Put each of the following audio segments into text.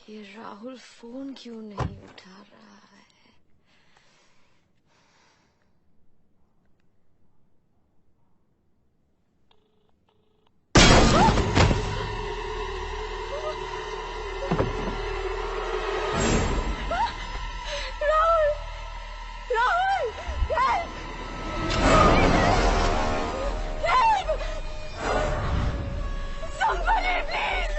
ये राहुल फोन क्यों नहीं उठा रहा है? Rahul! Rahul! Help! Help! Somebody, please!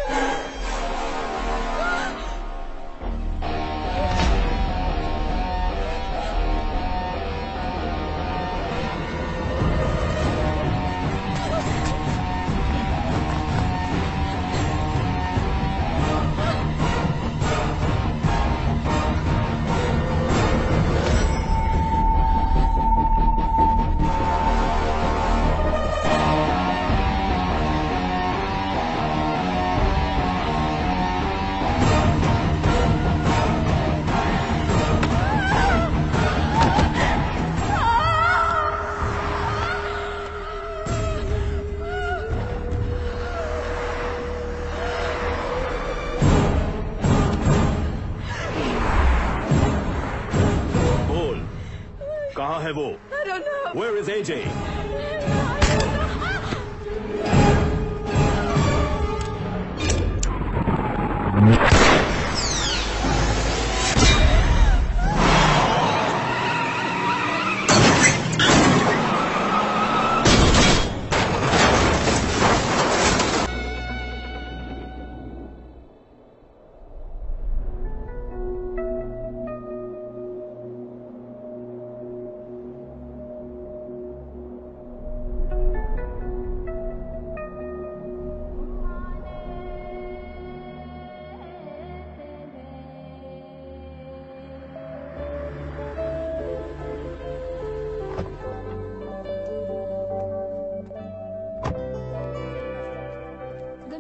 कहाँ है वो? I don't know. Where is AJ?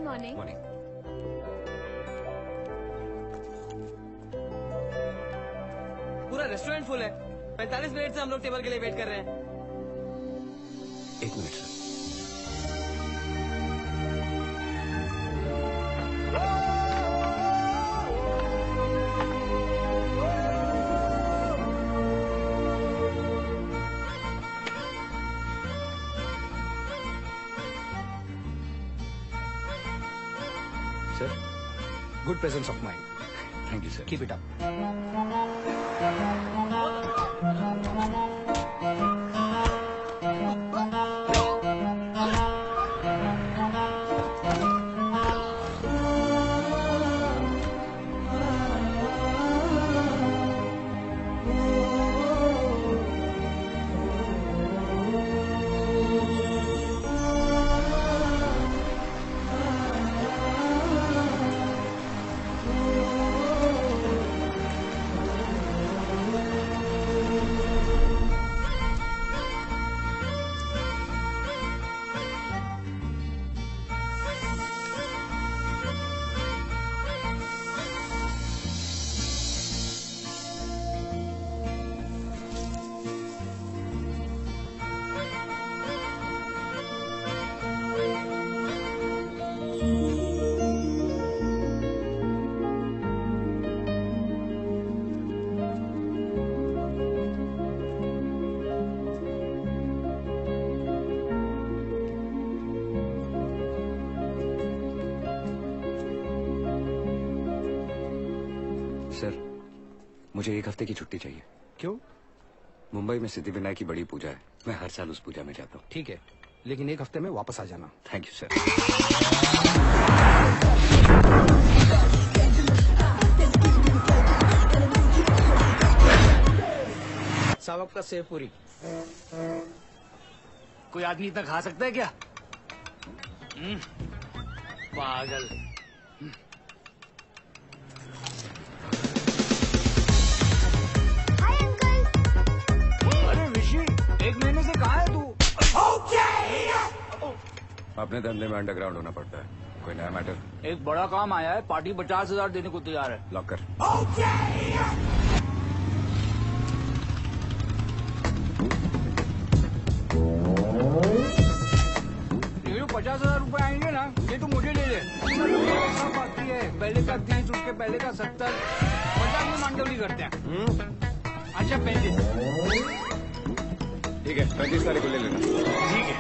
Morning. पूरा रेस्टोरेंट फुल है। 45 मिनट से हम लोग टेबल के लिए वेट कर रहे हैं। 1 minute sir. Sir, good presence of mind. Thank you, sir. Keep it up. Sir, मुझे 1 हफ्ते की छुट्टी चाहिए। क्यों? मुंबई में सिद्धिविनायक की बड़ी पूजा है। मैं हर साल उस पूजा में जाता हूँ। ठीक है, लेकिन 1 हफ्ते में वापस आ जाना। Thank you sir. सावक का सेव पूरी। कोई आदमी इतना खा सकता है क्या? पागल। अरे ऋषि, 1 महीने से कहाँ है तू? अपने धंधे में अंडरग्राउंड होना पड़ता है। कोई नया मैटर? एक बड़ा काम आया है, पार्टी 50,000 देने को तैयार है। लॉक कर। 50,000 रुपए आएंगे ना, ये तो मुझे ले ले। सब बाकी है, पहले का 30, उसके पहले का 70, 50 में मांडवली करते हैं। अच्छा 35। ठीक है, 35 तारीख को ले लेना। ठीक है।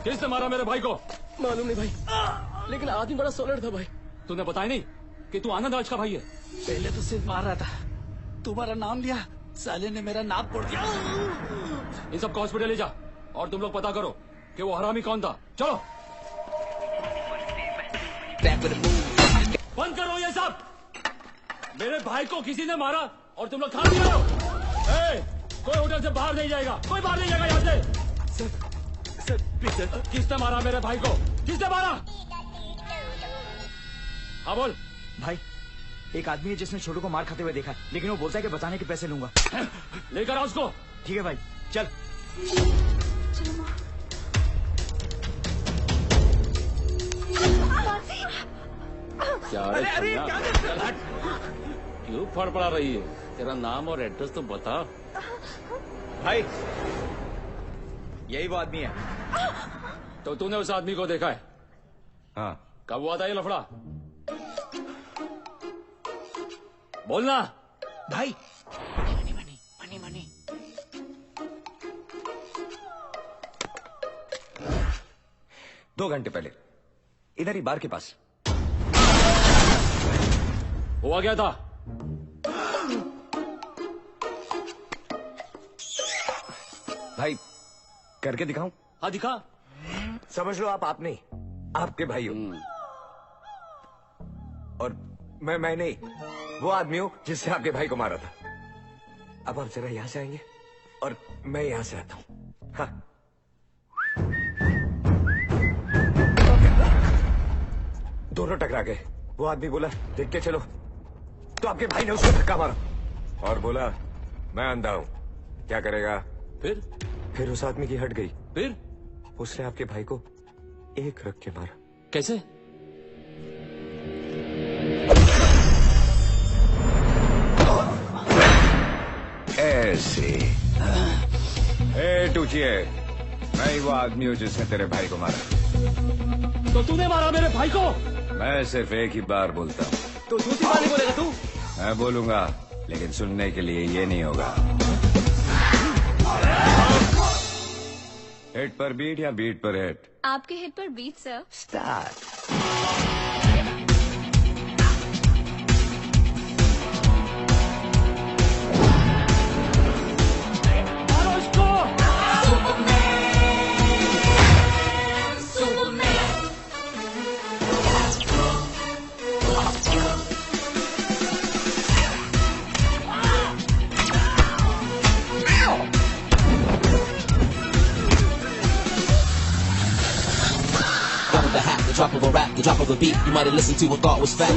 किसने मारा मेरे भाई को? मालूम नहीं भाई, लेकिन आदमी बड़ा सोलर था भाई। तूने बताया नहीं कि तू आनंद राज का भाई है? पहले तो सिर्फ मार रहा था, तुम्हारा नाम लिया, साले ने मेरा नाक तोड़ दिया। इन सबको हॉस्पिटल ले जा और तुम लोग पता करो कि वो हरामी कौन था। चलो बंद करो ये सब। मेरे भाई को किसी ने मारा और तुम लोग खा रहे हो। कोई होटल से बाहर नहीं जाएगा, कोई बाहर नहीं जाएगा यहाँ से। Sir please sir. किसने मारा मेरे भाई को? किसने मारा? हाँ बोल। भाई, एक आदमी है जिसने छोटू को मार खाते हुए देखा, लेकिन वो बोलता है कि बचाने के पैसे लूंगा। लेकर आओ उसको। ठीक है भाई, चल। क्या क्यों फड़फड़ा रही है? तेरा नाम और एड्रेस तो बता। भाई, यही वो आदमी है। तो तूने उस आदमी को देखा है? हाँ। कब हुआ था ये लफड़ा? बोलना भाई। मनी। 2 घंटे पहले इधर ही बार के पास हुआ क्या था? भाई करके दिखाऊं? हाँ दिखा। समझ लो आप नहीं, आपके भाई हो। और मैं नहीं, वो आदमी हूं जिससे आपके भाई को मारा था। अब आप जरा यहां से आएंगे और मैं यहां से आता हूं। हाँ। दोनों टकरा गए। वो आदमी बोला देख के चलो, तो आपके भाई ने उसको धक्का मारा और बोला मैं अंधा हूं, क्या करेगा? फिर उस आदमी की हट गई। फिर उसने आपके भाई को एक रख के मारा। कैसे? ऐसे। टूचिए, मैं ही वो आदमी हूँ जिसने तेरे भाई को मारा। तो तूने मारा मेरे भाई को? मैं सिर्फ एक ही बार बोलता हूँ। तो दूसरी बार नहीं बोलेगा तू? मैं बोलूंगा, लेकिन सुनने के लिए ये नहीं होगा। हेड पर बीट या बीट पर हेड? आपके हेड पर beat sir. Start. The drop of a rap, the drop of a beat, you might have listened to and thought was fact.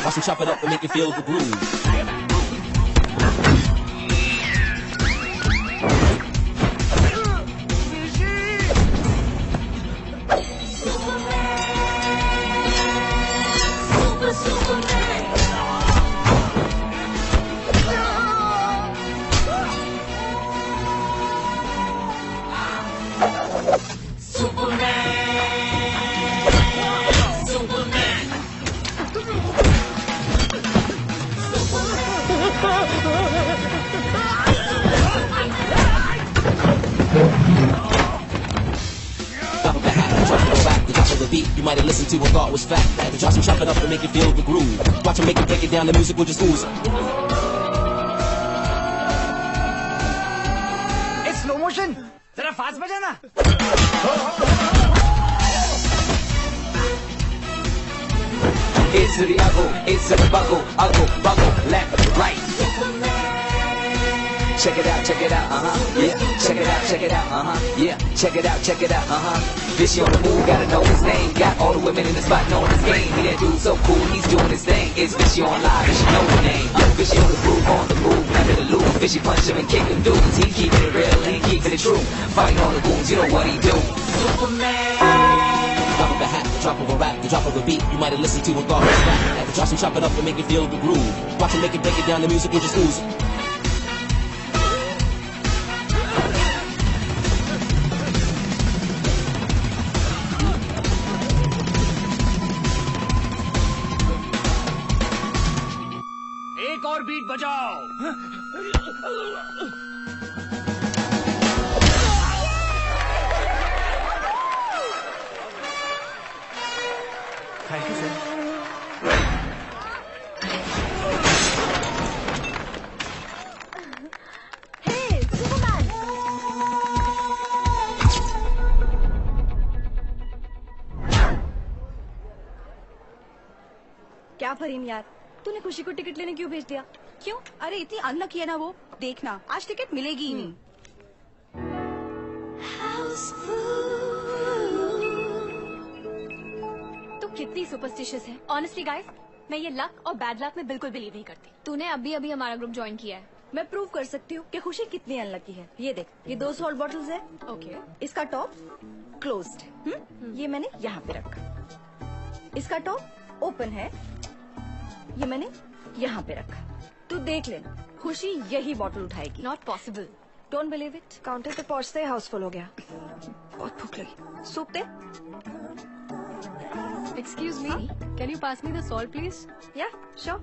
Watch me chop it up and make you feel the groove. You might have listened to and thought was fact. The drops chop it up and make you feel the groove. Watch them make you break it down, the music will just ooze. It's slow motion. जरा fast बजाना। It's to the elbow, it's to the buckle, left, right. Check it out, yeah. Check it out, yeah. Check it out, Fishy on the move, gotta know his name. Got all the women in the spot knowing his game. He that dude so cool, he's doing his thing. It's Fishy on live, and she know the name. Fishy on the groove, on the move, nothing to lose. Fishy punch him and kick them dudes. He keeping it real, he keeping it true. Fighting all the goons, you know what he do. Superman. Drop of a hat, the drop of a rap, the drop of a beat. You might have listened to and thought it was rap. At the drop some, chop it up and make it feel the groove. Watch him make it, break it down, the music will just ooze. एक और beat बजाओ। Thank you sir. Hey Superman, क्या फरीन यार, तूने खुशी को ticket लेने क्यों भेज दिया? क्यों? अरे इतनी अनलकी है ना वो। देखना आज टिकट मिलेगी ही नहीं। तू कितनी सुपरस्टिशियस है। ऑनेस्टली गाइस, मैं ये लक और बैड लक में बिल्कुल बिलीव नहीं करती। तूने अभी अभी हमारा ग्रुप ज्वाइन किया है। मैं प्रूव कर सकती हूँ कि खुशी कितनी अनलकी है। ये देख, ये 2 सॉल्ट बॉटल्स है। ओके। इसका टॉप क्लोज्ड है। ये मैंने यहाँ पे रखा। इसका टॉप ओपन है, ये मैंने यहाँ पे रखा। तू देख ले, खुशी यही बॉटल उठाएगी। Not possible. Don't believe it. Counter पे पहुंचते ही हाउसफुल हो गया। बहुत भूख लगी। Soup they. Excuse me, can you pass me the salt please? या श्योर।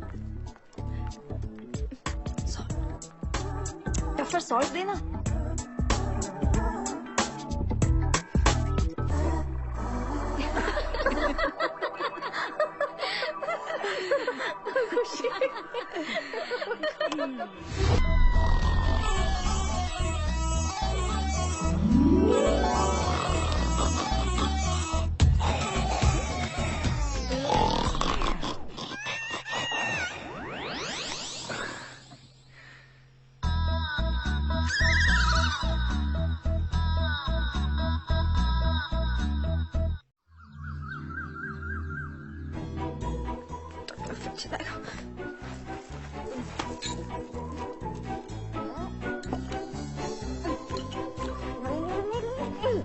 टफर सॉल्ट देना। खुशी।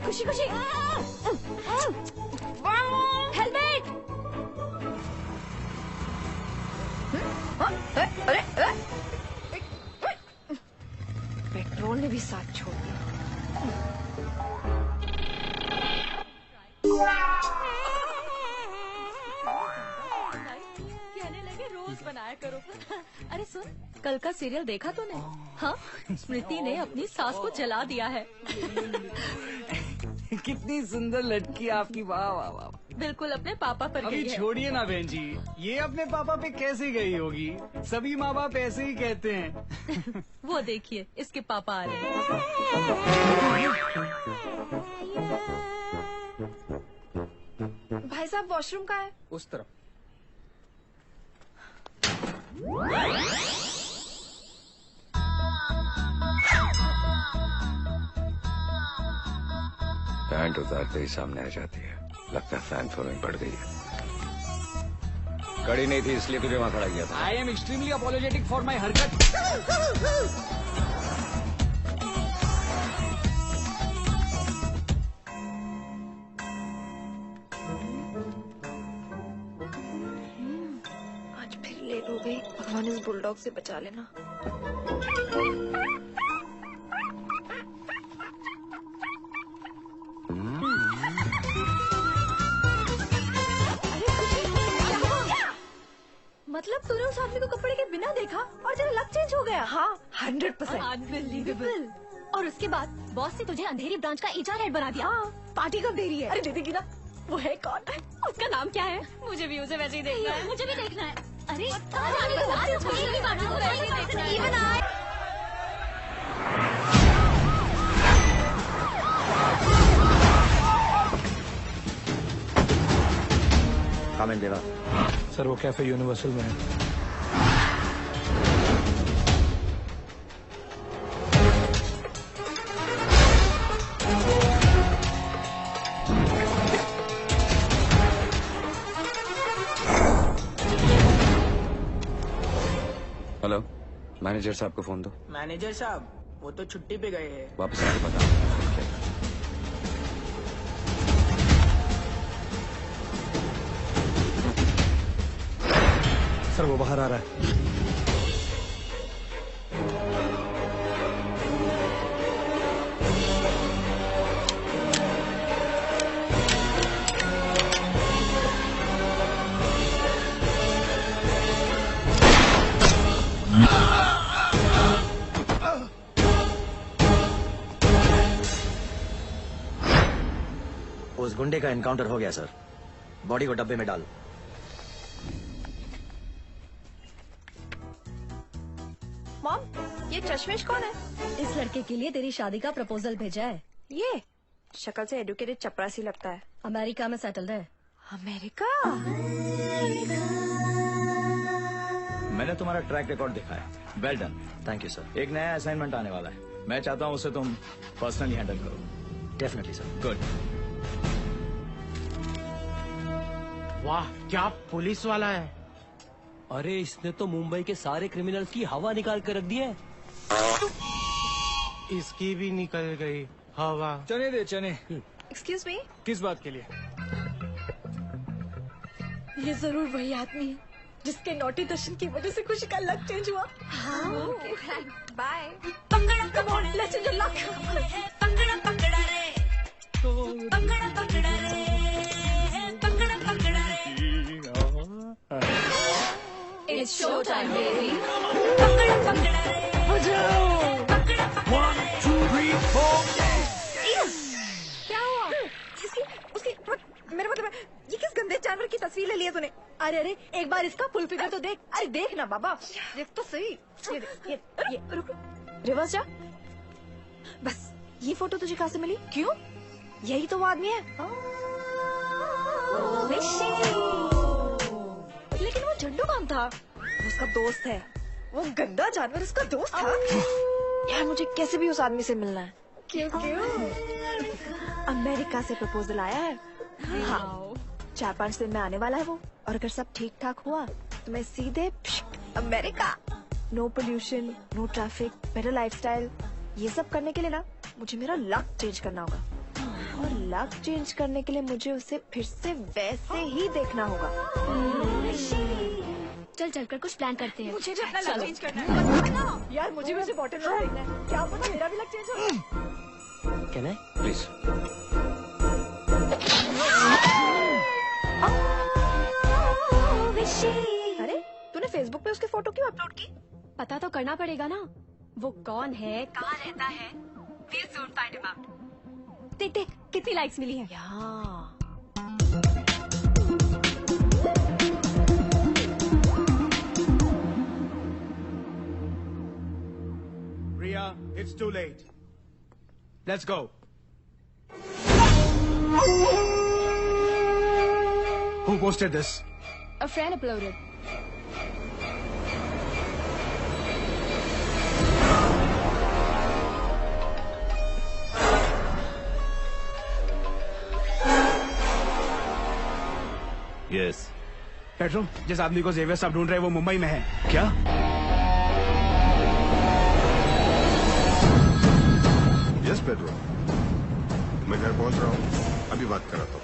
खुशी खुशी, हेलमेट। पेट्रोल ने भी साथ छोड़ दिया। कहने लगे रोज बनाया करो। अरे सुन, कल का सीरियल देखा तूने? हाँ, स्मृति ने अपनी सास को जला दिया है। कितनी सुंदर लड़की आपकी, वाह वाह वाह। बिल्कुल अपने पापा पर अभी गई है। छोड़िए ना बहन जी, ये अपने पापा पे कैसे गई होगी? सभी माँ बाप ऐसे ही कहते हैं। वो देखिए, इसके पापा आ रहे हैं। भाई साहब वॉशरूम कहाँ है? उस तरफ। पैंट उतारते ही सामने आ जाती है। लगता है फैन फॉलोइंग बढ़ गई है। कड़ी नहीं थी इसलिए तुझे वहां खड़ा किया था। I am extremely apologetic for my हरकत। आज फिर लेट हो गई। भगवान इस बुलडॉग से बचा लेना। मतलब तूने उस आदमी को कपड़े के बिना देखा और तेरा लक चेंज हो गया? हाँ, 100%। अनबिलीवेबल। और उसके बाद बॉस ने तुझे अंधेरी ब्रांच का HR हेड बना दिया। हाँ, पार्टी कब दे रही है? अरे दे देगी ना। वो है कौन है? उसका नाम क्या है? मुझे भी उसे वैसे ही देखना है। मुझे भी देखना है। अरे कमेंट देना सर, वो कैफे यूनिवर्सल में है। मैनेजर साहब को फोन दो। मैनेजर साहब वो तो छुट्टी पे गए हैं। वापस आके बता। सर वो बाहर आ रहा है। उस गुंडे का एनकाउंटर हो गया सर। बॉडी को डब्बे में डाल। मॉम, ये चश्मेश कौन है? इस लड़के के लिए तेरी शादी का प्रपोजल भेजा है। ये शक्ल से एडुकेटेड चपरासी लगता है। अमेरिका में सेटल्ड है। अमेरिका? मैंने तुम्हारा ट्रैक रिकॉर्ड देखा है। Well done. Thank you sir. एक नया असाइनमेंट आने वाला है। मैं चाहता हूँ उसे तुम पर्सनली हैंडल करो। Definitely sir. गुड। वाह क्या पुलिस वाला है। अरे इसने तो मुंबई के सारे क्रिमिनल्स की हवा निकाल कर रख दी है। इसकी भी निकल गई हवा। चने दे चने। एक्सक्यूज मी, किस बात के लिए? ये जरूर वही आदमी है जिसके नोटी दर्शन की वजह से खुशी का लक चेंज हुआ। Bye. Come on, let's change your luck. It's showtime, baby. One, two, three, four. क्या हुआ? उसकी मेरा मतलब ये किस गंदे जानवर की तस्वीर ले ली है तूने? अरे अरे, एक बार इसका फुल फिगर तो देख। अरे देख ना बाबा, देख तो सही। ये रुक, रिवर्स जा। बस ये फोटो तुझे कहाँ से मिली? क्यों? यही तो वो आदमी है। लेकिन वो झंडू कौन था? वो उसका दोस्त है। वो गंदा जानवर उसका दोस्त था। यार मुझे कैसे भी उस आदमी से मिलना है। क्यों क्यों? अमेरिका से प्रपोजल आया है। हाँ, 4-5 दिन में आने वाला है वो। और अगर सब ठीक ठाक हुआ तो मैं सीधे America. No pollution, no traffic, better lifestyle. ये सब करने के लिए ना मुझे मेरा लक चेंज करना होगा। और लक चेंज करने के लिए मुझे उसे फिर से वैसे ही देखना होगा। चल चलकर कुछ प्लान करते हैं। मुझे भी अपना लक चेंज करना है। यार मुझे भी उसे बॉटल में देखना है। क्या पता मेरा भी लक चेंज हो। Can I? प्लीज। अरे तूने फेसबुक पे उसकी फोटो क्यों अपलोड की? पता तो करना पड़ेगा ना, वो कौन है, कहाँ रहता है। We'll soon find him out. देख देख कितनी लाइक्स मिली है। Riya, it's too late. Let's go. Who posted this? A friend uploaded. Yes. Petro, जिस आदमी को जेवियर साहब ढूंढ रहे हैं वो मुंबई में है। क्या? यस पेट्रो, मैं घर पहुंच रहा हूँ, अभी बात कराता हूँ।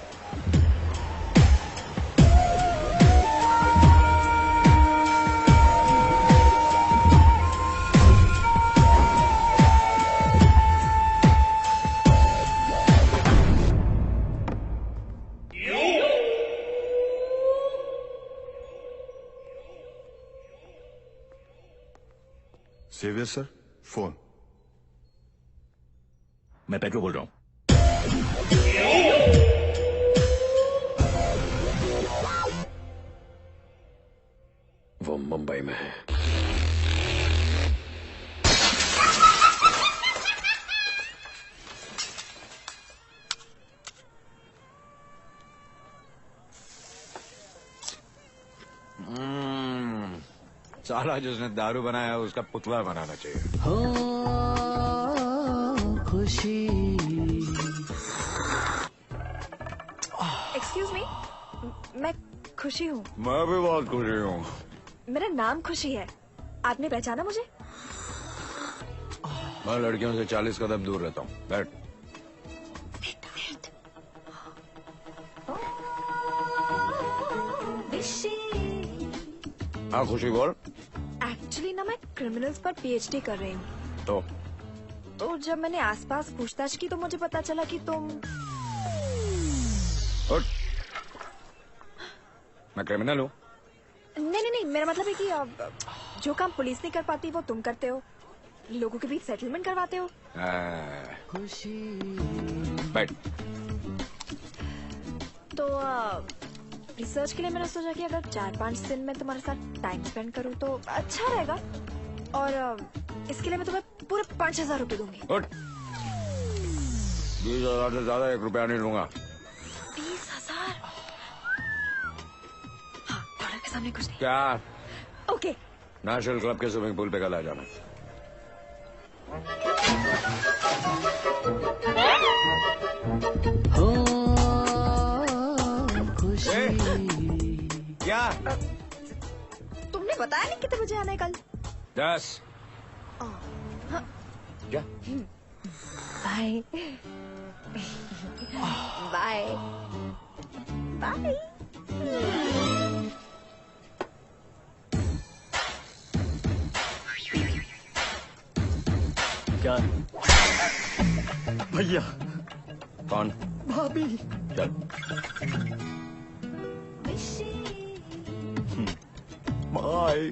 Xavier sir, phone. मैं पेट्रो बोल रहा हूँ। वो मुंबई में है। साला जिसने दारू बनाया उसका पुतला बनाना चाहिए। हो खुशी। एक्सक्यूज मी, मैं खुशी हूँ। मैं भी बहुत खुशी हूँ। मेरा नाम खुशी है। आपने पहचाना मुझे? मैं लड़कियों से 40 कदम दूर रहता हूँ। बैठ। हाँ खुशी बोल। एक्चुअली ना मैं क्रिमिनल्स पर पीएचडी कर रही हूँ। तो जब मैंने आसपास पूछताछ की तो मुझे पता चला कि तुम। उठ। मैं क्रिमिनल हूँ? नहीं, मेरा मतलब है कि जो काम पुलिस नहीं कर पाती वो तुम करते हो, लोगों के बीच सेटलमेंट करवाते हो। बैठ। तो रिसर्च के लिए मैंने सोचा कि अगर 4-5 दिन में तुम्हारे साथ टाइम स्पेंड करूँ तो अच्छा रहेगा, और इसके लिए मैं तुम्हें पूरे 5,000 रुपए दूंगी। 20,000 से ज्यादा 1 रुपया नहीं लूंगा। 20,000? हाँ, डॉलर के सामने कुछ नहीं। क्या? ओके। नेशनल क्लब के स्विमिंग पूल पे कल आ जाना। क्या? तुमने बताया नहीं कितने बजे आना है कल? 10। क्या? Bye bye bye. क्या? भैया। कौन? भाभी। चल। बाय।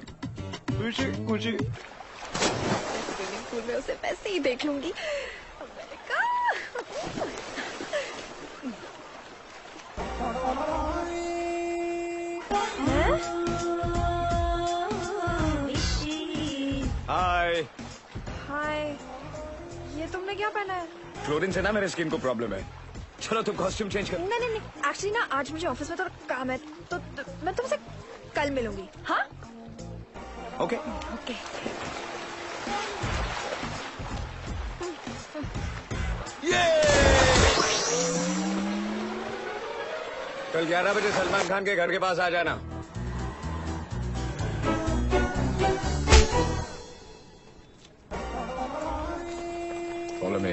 खुशी खुशी। स्विमिंग पूल में उसे वैसे ही देख लूंगी। हाय। हाय, ये तुमने क्या पहना है? क्लोरीन से ना मेरे स्किन को प्रॉब्लम है। चलो तुम कॉस्ट्यूम चेंज कर। नहीं, एक्चुअली ना आज मुझे ऑफिस में थोड़ा काम है, तो मैं तुमसे कल मिलूंगी। हाँ ओके। कल 11 बजे सलमान खान के घर के पास आ जाना। Follow me.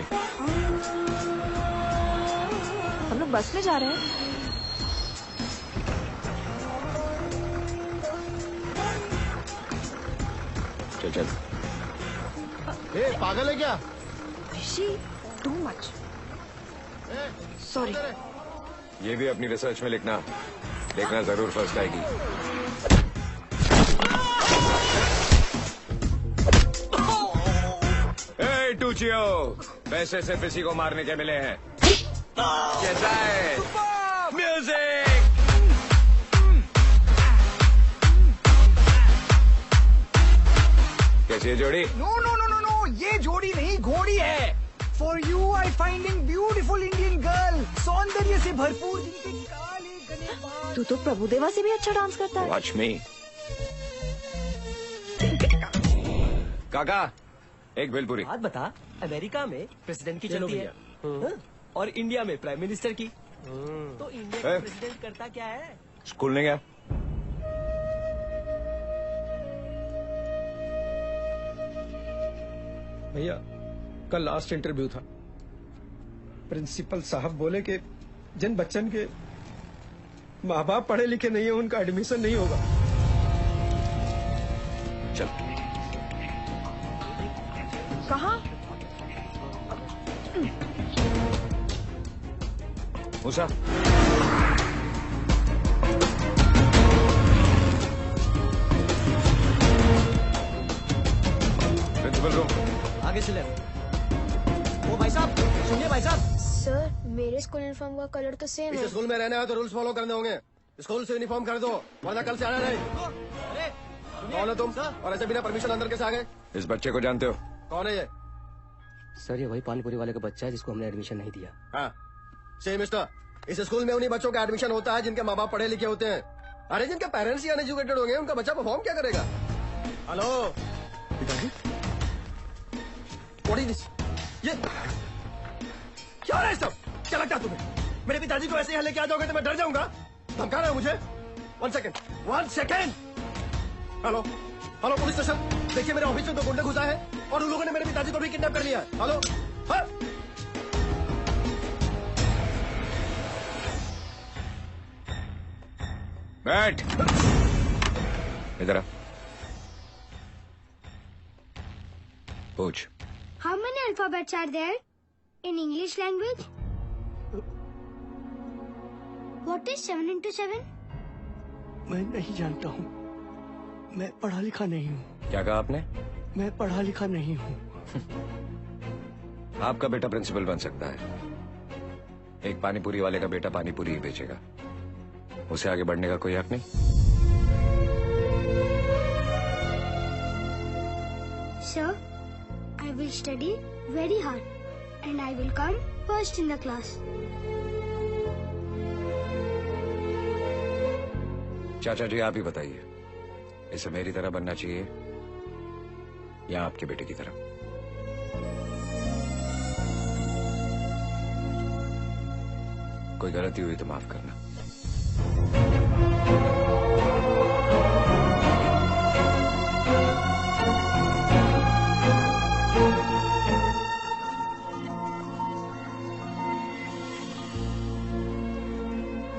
हम लोग बस में जा रहे हैं। चल। ए, पागल है क्या? ऋषि, टू मच। सॉरी। ये भी अपनी रिसर्च में लिखना, देखना जरूर फर्स्ट आएगी। ए टूचियो, पैसे सिर्फ इसी को मारने के मिले हैं। कैसा है? म्यूजिक। कैसी है जोड़ी? नो, ये जोड़ी नहीं घोड़ी है। For you I finding beautiful Indian girl, सौंदर्य से भरपूर, जिनके काले घने बाल। तू तो प्रभुदेवा से भी अच्छा डांस करता है। वॉच मी। काका, एक भेलपुरी। बात बता, अमेरिका में प्रेसिडेंट की चलती है, हाँ? और इंडिया में प्राइम मिनिस्टर की। तो इंडिया का प्रेसिडेंट करता क्या है? स्कूल नहीं गया? भैया, कल लास्ट इंटरव्यू था। प्रिंसिपल साहब बोले कि जिन बच्चन के माँ बाप पढ़े लिखे नहीं है उनका एडमिशन नहीं होगा। चल। कहाँ? मूसा। Principal room. आगे से ले। ओ भाई साहब, सुनिए भाई साहब। सर, मेरे स्कूल यूनिफॉर्म का कलर तो सेम है। इस स्कूल में रहना है तो रूल्स फॉलो करने होंगे। स्कूल से यूनिफॉर्म कर दो, वरना कल से आना नहीं। कौन है तुम? और ऐसे बिना परमिशन अंदर कैसे आ गए? इस बच्चे को जानते हो? कौन है ये? सर, ये वही पानीपुरी वाले का बच्चा है जिसको हमने एडमिशन नहीं दिया। हाँ, सही मिस्टर। इस स्कूल में उन्हीं बच्चों का एडमिशन होता है जिनके माँ बाप पढ़े लिखे होते हैं। अरे जिनके पेरेंट्स ही अनएजुकेटेड होंगे, उनका बच्चा परफॉर्म क्या करेगा? हेलो पिताजी, व्हाट इज दिस? ये क्या है सब? क्या लगता है तुम्हें मेरे पिताजी को ऐसे यहाँ लेके आ जाओगे तो मैं डर जाऊंगा? धमका रहे हो मुझे? 1 सेकेंड। हेलो पुलिस स्टेशन, देखिए मेरे ऑफिस में 2 गुंडे घुसा है। और उन लोगों ने मेरे पिताजी को भी किडनैप कर लिया। हेलो, हाँ? बैठ इधर आ। पूछ। How many alphabets are there in English language? What is 7 into 7? मैं नहीं जानता हूँ, मैं पढ़ा लिखा नहीं हूँ। क्या कहा आपने? मैं पढ़ा लिखा नहीं हूँ। आपका बेटा प्रिंसिपल बन सकता है। एक पानीपुरी वाले का बेटा पानीपुरी ही बेचेगा, उसे आगे बढ़ने का कोई हक नहीं। Sir, I will study very hard and I will come first in the class. चाचा जी आप ही बताइए, इसे मेरी तरह बनना चाहिए या आपके बेटे की तरह? कोई गलती हुई तो माफ करना।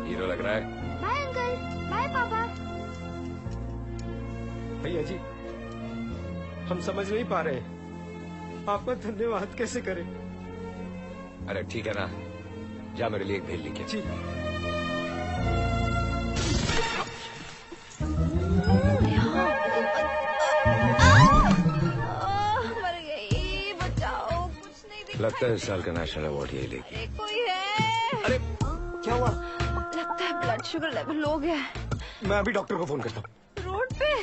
हीरो लग रहा है। Bye uncle, bye पापा। भैया जी, हम समझ नहीं पा रहे हैं, आपका धन्यवाद कैसे करें। अरे ठीक है ना, जा मेरे लिए एक भेल लेके। जी। मर गई, बचाओ, कुछ नहीं दिख। लगता है इस साल का नेशनल अवार्ड यही लेगी। अरे कोई है? अरे क्या हुआ? लगता है ब्लड शुगर लेवल लो गया है। मैं अभी डॉक्टर को फोन करता हूँ। रोड पे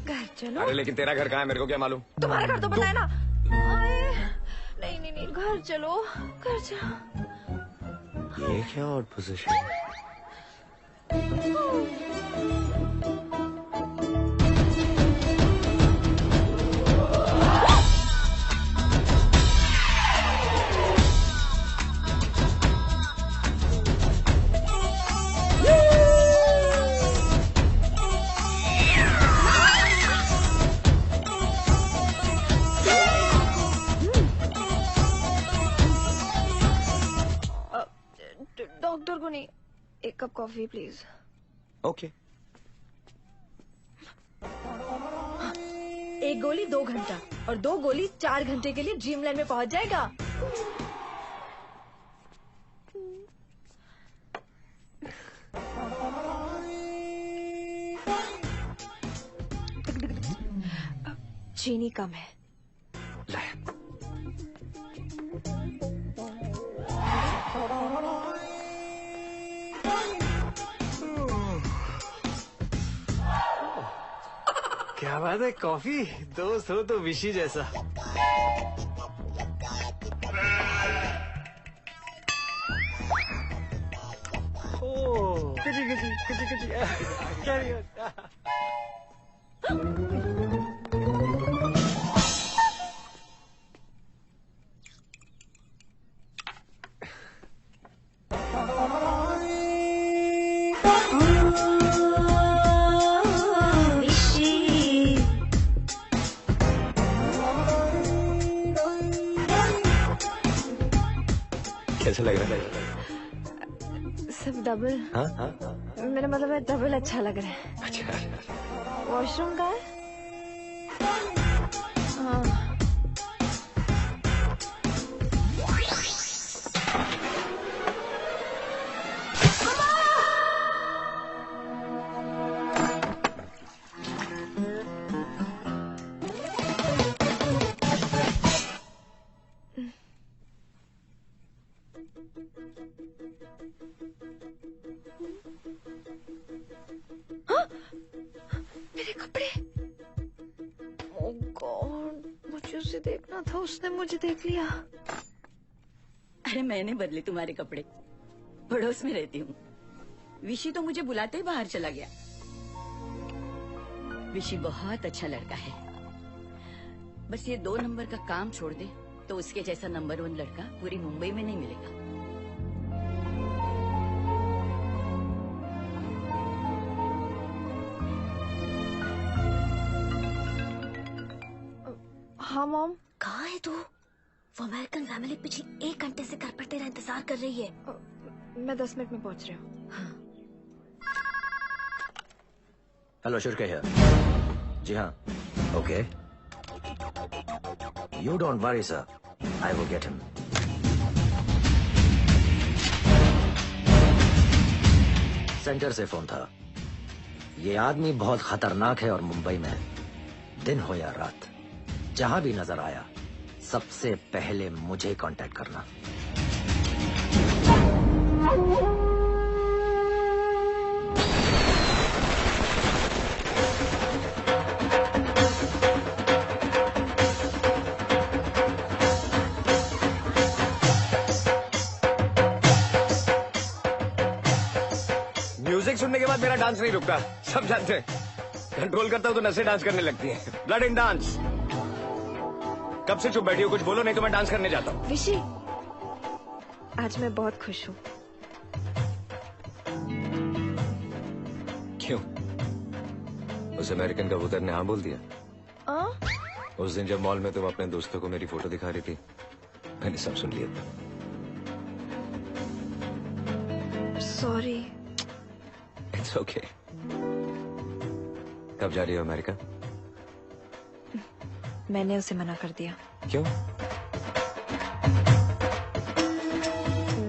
घर चलो। अरे लेकिन तेरा घर कहाँ है, मेरे को क्या मालूम? तुम्हारा घर तो पता है ना। नहीं नहीं नहीं, घर चलो, घर चलो। ये क्या और पोजीशन? डॉक्टर को नहीं, एक कप कॉफी प्लीज। ओके। एक गोली 2 घंटा और 2 गोली 4 घंटे के लिए ड्रीमलैंड में पहुंच जाएगा। चीनी कम है। लाया। क्या बात है, कॉफी दोस्त हो तो विशी जैसा। ओ किची किची किची किची कैरी कैसा लग रहा है? सब डबल। हाँ हाँ। मेरा मतलब है डबल अच्छा लग रहा है। अच्छा। वॉशरूम का है? हाँ। मेरे कपड़े। ओह गॉड, मुझे उसे देखना था, उसने मुझे देख लिया। अरे मैंने बदले तुम्हारे कपड़े, पड़ोस में रहती हूँ। विशी तो मुझे बुलाते ही बाहर चला गया। विशी बहुत अच्छा लड़का है, बस ये 2 नंबर का काम छोड़ दे तो उसके जैसा नंबर 1 लड़का पूरी मुंबई में नहीं मिलेगा। हाँ मॉम। कहाँ है तू? वो अमेरिकन फैमिली पिछले 1 घंटे से घर पर तेरा इंतजार कर रही है। मैं 10 मिनट में पहुंच रही हूँ। हेलो शुक्र है। जी हाँ, okay. You don't worry sir, I will get him. Centre से फोन था। ये आदमी बहुत खतरनाक है और मुंबई में दिन हो या रात जहां भी नजर आया सबसे पहले मुझे कांटेक्ट करना। म्यूजिक सुनने के बाद मेरा डांस नहीं रुकता, सब जानते हैं। कंट्रोल करता हूँ तो नसें डांस करने लगती हैं। Blood in dance. कब से चुप बैठी हो? कुछ बोलो नहीं तो मैं डांस करने जाता हूँ। विशी, आज मैं बहुत खुश हूँ। क्यों? उस अमेरिकन कबूतर ने हाँ बोल दिया? उस दिन जब मॉल में तुम अपने दोस्तों को मेरी फोटो दिखा रही थी, मैंने सब सुन लिया था। सॉरी। It's okay. कब जा रही हो अमेरिका? मैंने उसे मना कर दिया। क्यों?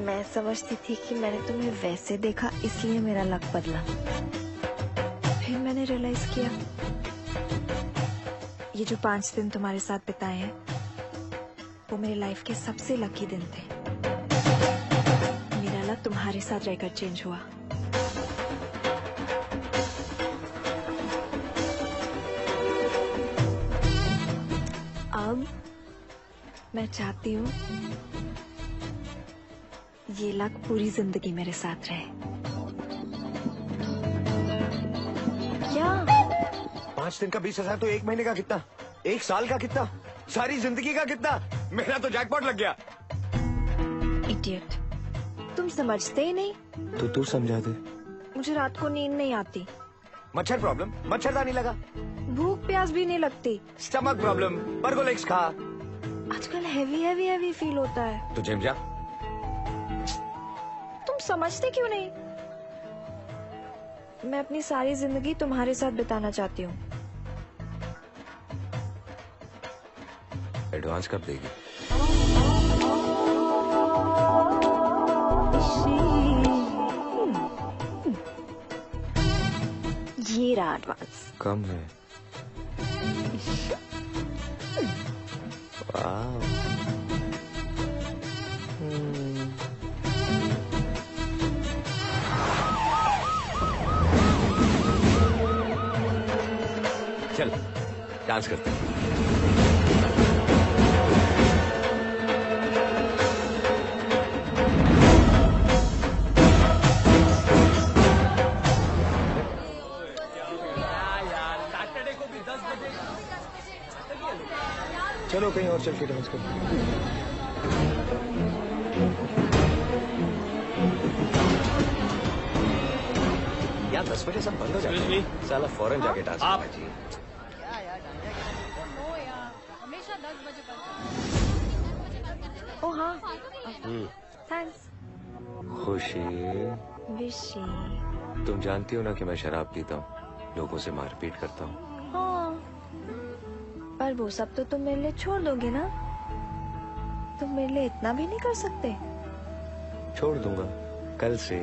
मैं समझती थी कि मैंने तुम्हें वैसे देखा इसलिए मेरा लक बदला। फिर मैंने रियलाइज किया ये जो 5 दिन तुम्हारे साथ बिताए हैं वो मेरे लाइफ के सबसे लकी दिन थे। मेरा लक तुम्हारे साथ रहकर चेंज हुआ। अब मैं चाहती हूँ ये लक पूरी जिंदगी मेरे साथ रहे। क्या? 5 दिन का 20,000 तो 1 महीने का कितना? 1 साल का कितना? सारी जिंदगी का कितना? मेरा तो जैकपॉट लग गया। इडियट, तुम समझते ही नहीं। तो तू समझा दे। मुझे रात को नींद नहीं आती। मच्छर प्रॉब्लम? मच्छरदानी लगा। भूख प्यास भी नहीं लगती। Stomach problem? बर्गोलेक्स खा। आजकल हैवी फील होता है। तो जिम जा। तुम समझते क्यों नहीं? मैं अपनी सारी जिंदगी तुम्हारे साथ बिताना चाहती हूँ। एडवांस कब देगी? ये रहा एडवांस। कम है। वाह। चल डांस करते हैं। चलो कहीं और चल के डांस करो। यार 10 बजे सब बंद हो जाता है। साला फौरन जाके डांस करना चाहिए। हमेशा 10 बजे बंद। ओ हाँ, थैंक्स। खुशी, विशी, तुम जानती हो ना कि मैं शराब पीता हूँ, लोगों से मारपीट करता हूँ। हाँ, पर वो सब तो तुम मेरे लिए छोड़ दोगे ना? तुम मेरे लिए इतना भी नहीं कर सकते? छोड़ दूंगा कल से।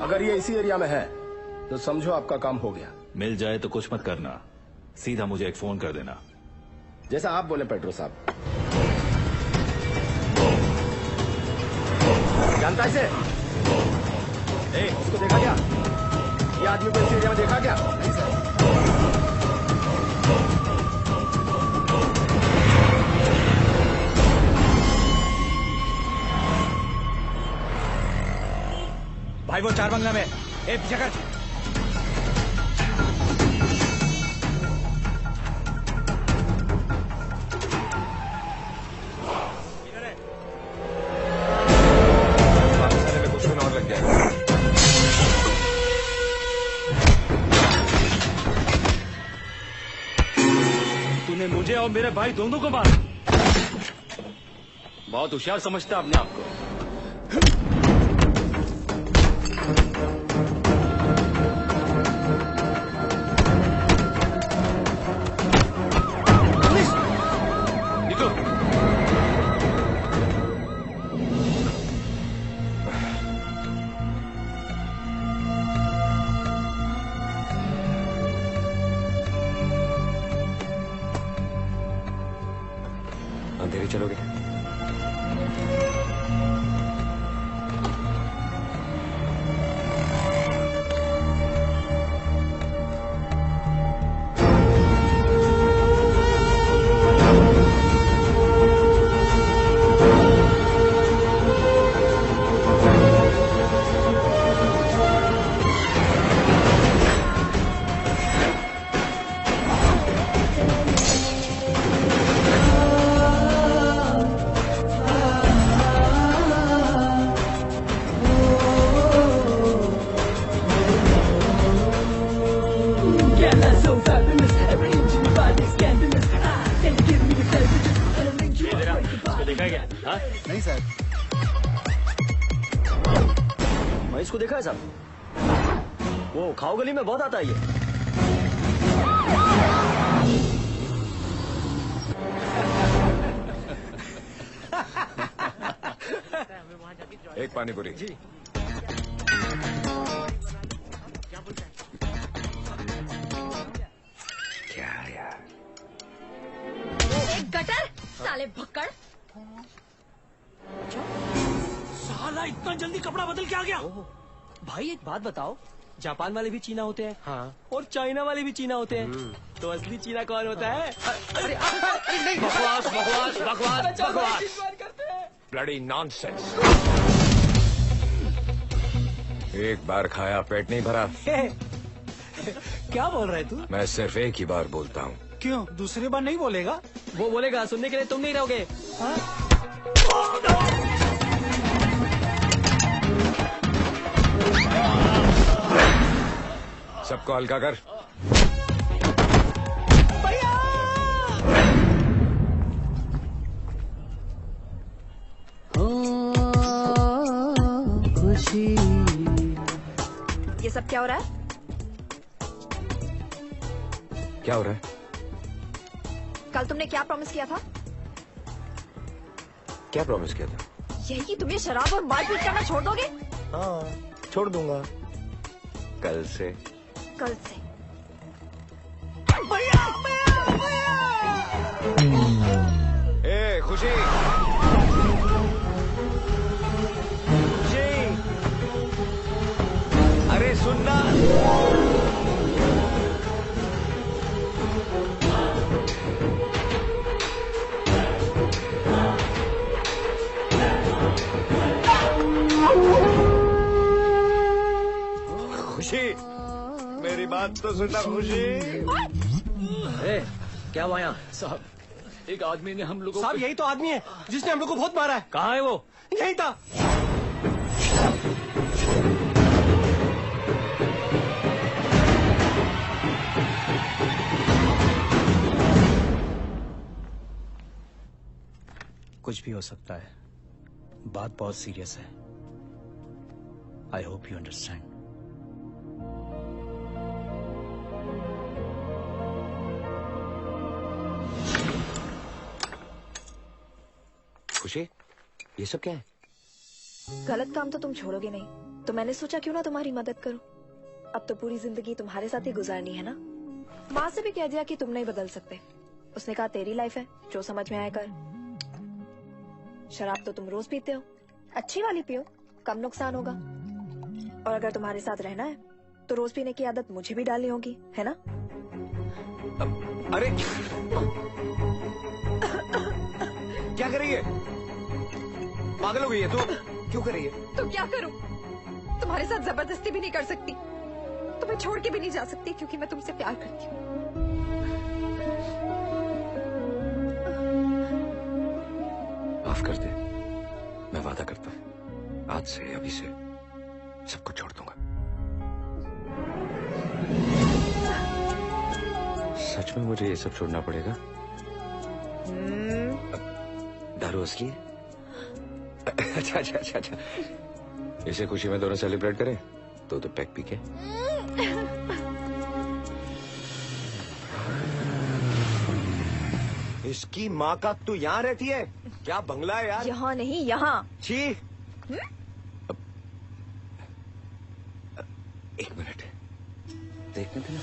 अगर ये इसी एरिया में है तो समझो आपका काम हो गया। मिल जाए तो कुछ मत करना, सीधा मुझे एक फोन कर देना। जैसा आप बोले पेट्रो साहब। जानता है इसे? उसको देखा क्या? ये आदमी को इस एरिया में देखा क्या? नहीं सर। भाई वो 4 बंगला में। पीछे कर। मेरे भाई दोनों को मार। बहुत होशियार समझता अपने आप को। अंधेरे चलोगे? नहीं सर। मैं इसको देखा है साहब, वो खाओ गली में बहुत आता है ये। एक पानी पूरी। जी। क्या यार, एक गटर साले भक्कड़। साला इतना जल्दी कपड़ा बदल के आ गया। भाई एक बात बताओ, जापान वाले भी चीना होते हैं। हाँ। और चाइना वाले भी चीना होते हैं। तो असली चीना कौन होता है? अरे नहीं, बकवास बकवास बकवास बकवास। Bloody nonsense. एक बार खाया पेट नहीं भरा। क्या बोल रहे तू? मैं सिर्फ एक ही बार बोलता हूँ। क्यों दूसरी बार नहीं बोलेगा? वो बोलेगा, सुनने के लिए तुम नहीं रहोगे। हाँ? सबको हल्का कर। खुशी। ये सब क्या हो रहा है? क्या हो रहा है? कल तुमने क्या प्रॉमिस किया था? क्या प्रॉमिस किया था? यही, तुम्हें शराब और मारपीट करना छोड़ दोगे? हाँ, छोड़ दूंगा। कल से। कल से। ए खुशी, खुशी, अरे सुनना। खुशी, मेरी बात तो सुनना खुशी। क्या हुआ यहाँ? साहब, एक आदमी ने हम लोगों साहब यही तो आदमी है जिसने हम लोग को बहुत मारा है। कहाँ है वो? यही था। कुछ भी हो सकता है, बात बहुत सीरियस है। I hope you understand. खुशी, ये सब क्या है? गलत काम तो तुम छोड़ोगे नहीं, तो मैंने सोचा क्यों ना तुम्हारी मदद करूं। अब तो पूरी जिंदगी तुम्हारे साथ ही गुजारनी है ना। माँ से भी कह दिया कि तुम नहीं बदल सकते। उसने कहा तेरी लाइफ है, जो समझ में आए कर। शराब तो तुम रोज पीते हो, अच्छी वाली पियो, कम नुकसान होगा। और अगर तुम्हारे साथ रहना है तो रोज पीने की आदत मुझे भी डालनी होगी, है ना? अरे क्या कर रही है? पागल हो गई है तू? क्यों कर रही है? तो क्या करूं? तुम्हारे साथ जबरदस्ती भी नहीं कर सकती, तुम्हें छोड़ के भी नहीं जा सकती, क्योंकि मैं तुमसे प्यार करती हूँ। माफ कर दे, मैं वादा करता हूँ, आज से अभी से सबको छोड़ दूंगा। सच में मुझे ये सब छोड़ना पड़ेगा? दारू उसकी है? अच्छा अच्छा अच्छा अच्छा, इसे खुशी में दोनों सेलिब्रेट करें तो पैक पी के। इसकी माँ का तू यहाँ रहती है क्या? बंगला है यार। यहाँ नहीं यहाँ। छी। एक मिनट देखने देना।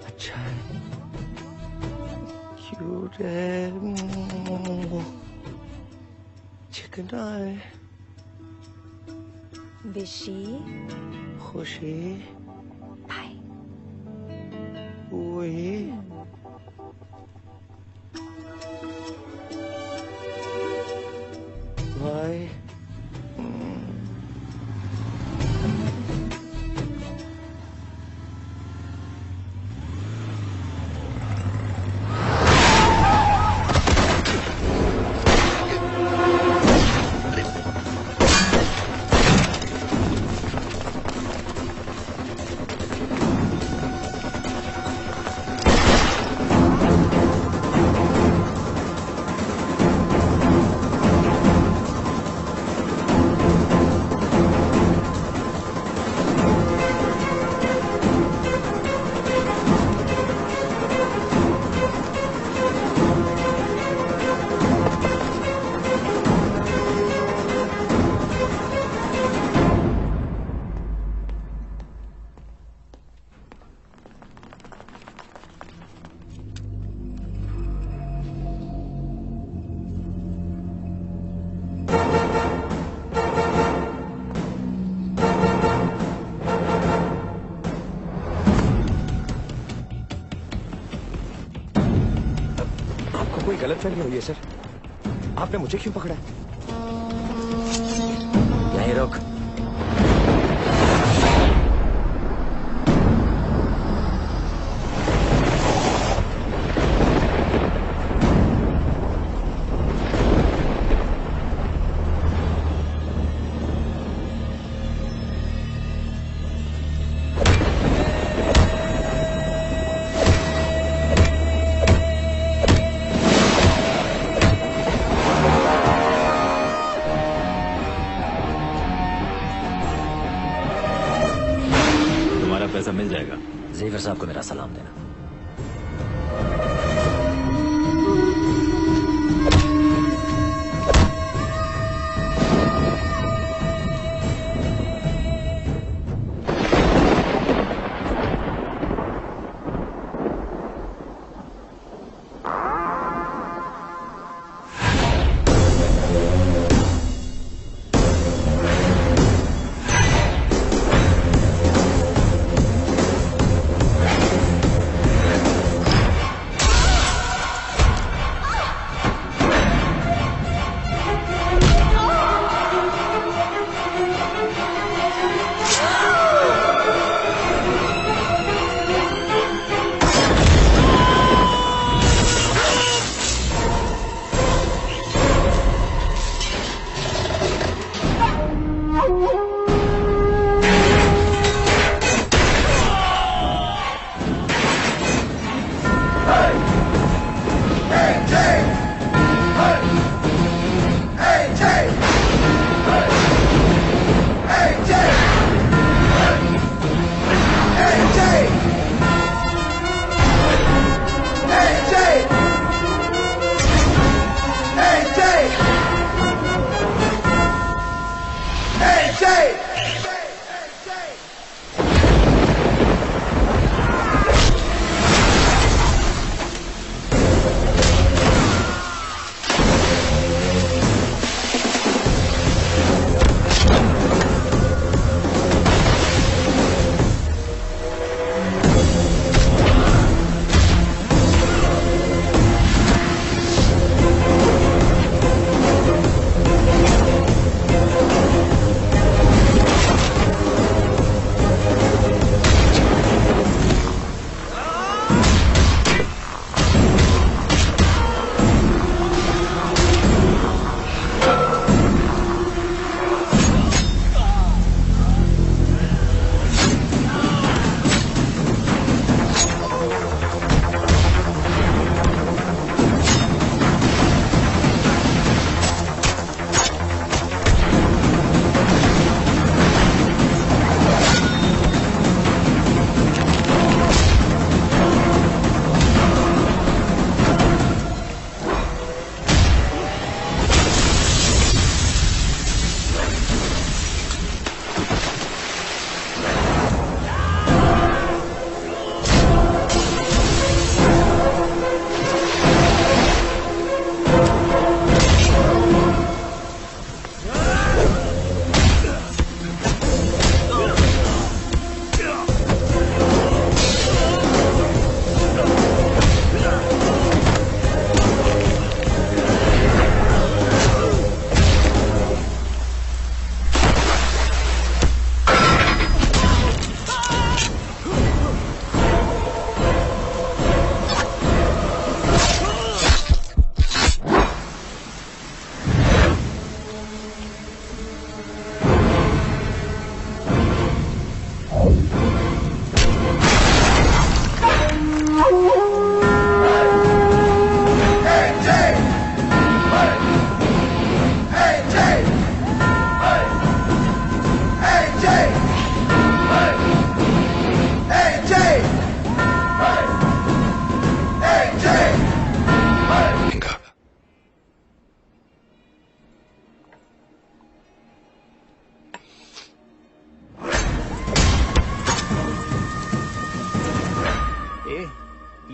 अच्छा है, क्यूट है, चिकना है। विशी, खुशी, भाई, वही भाई। कोई गलतफहमी हुई है सर? आपने मुझे क्यों पकड़ा? यहीं रुक। पैसा मिल जाएगा। जेवर साहब को मेरा सलाम देना।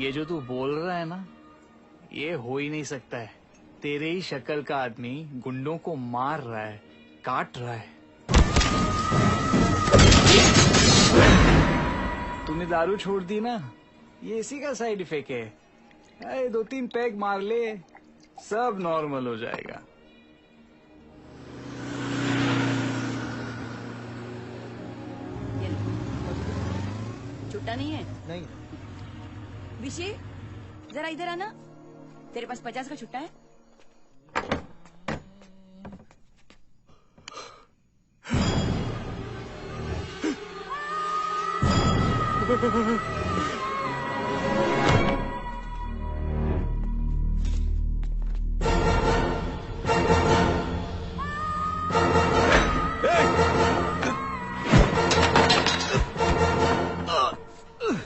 ये जो तू बोल रहा है ना, ये हो ही नहीं सकता है। तेरे ही शक्ल का आदमी गुंडों को मार रहा है, काट रहा है। तूने दारू छोड़ दी ना, ये इसी का साइड इफेक्ट है। अरे 2-3 पैग मार ले, सब नॉर्मल हो जाएगा। छुट्टा नहीं है? नहीं। विशी, जरा इधर आना। तेरे पास 50 का छुट्टा है?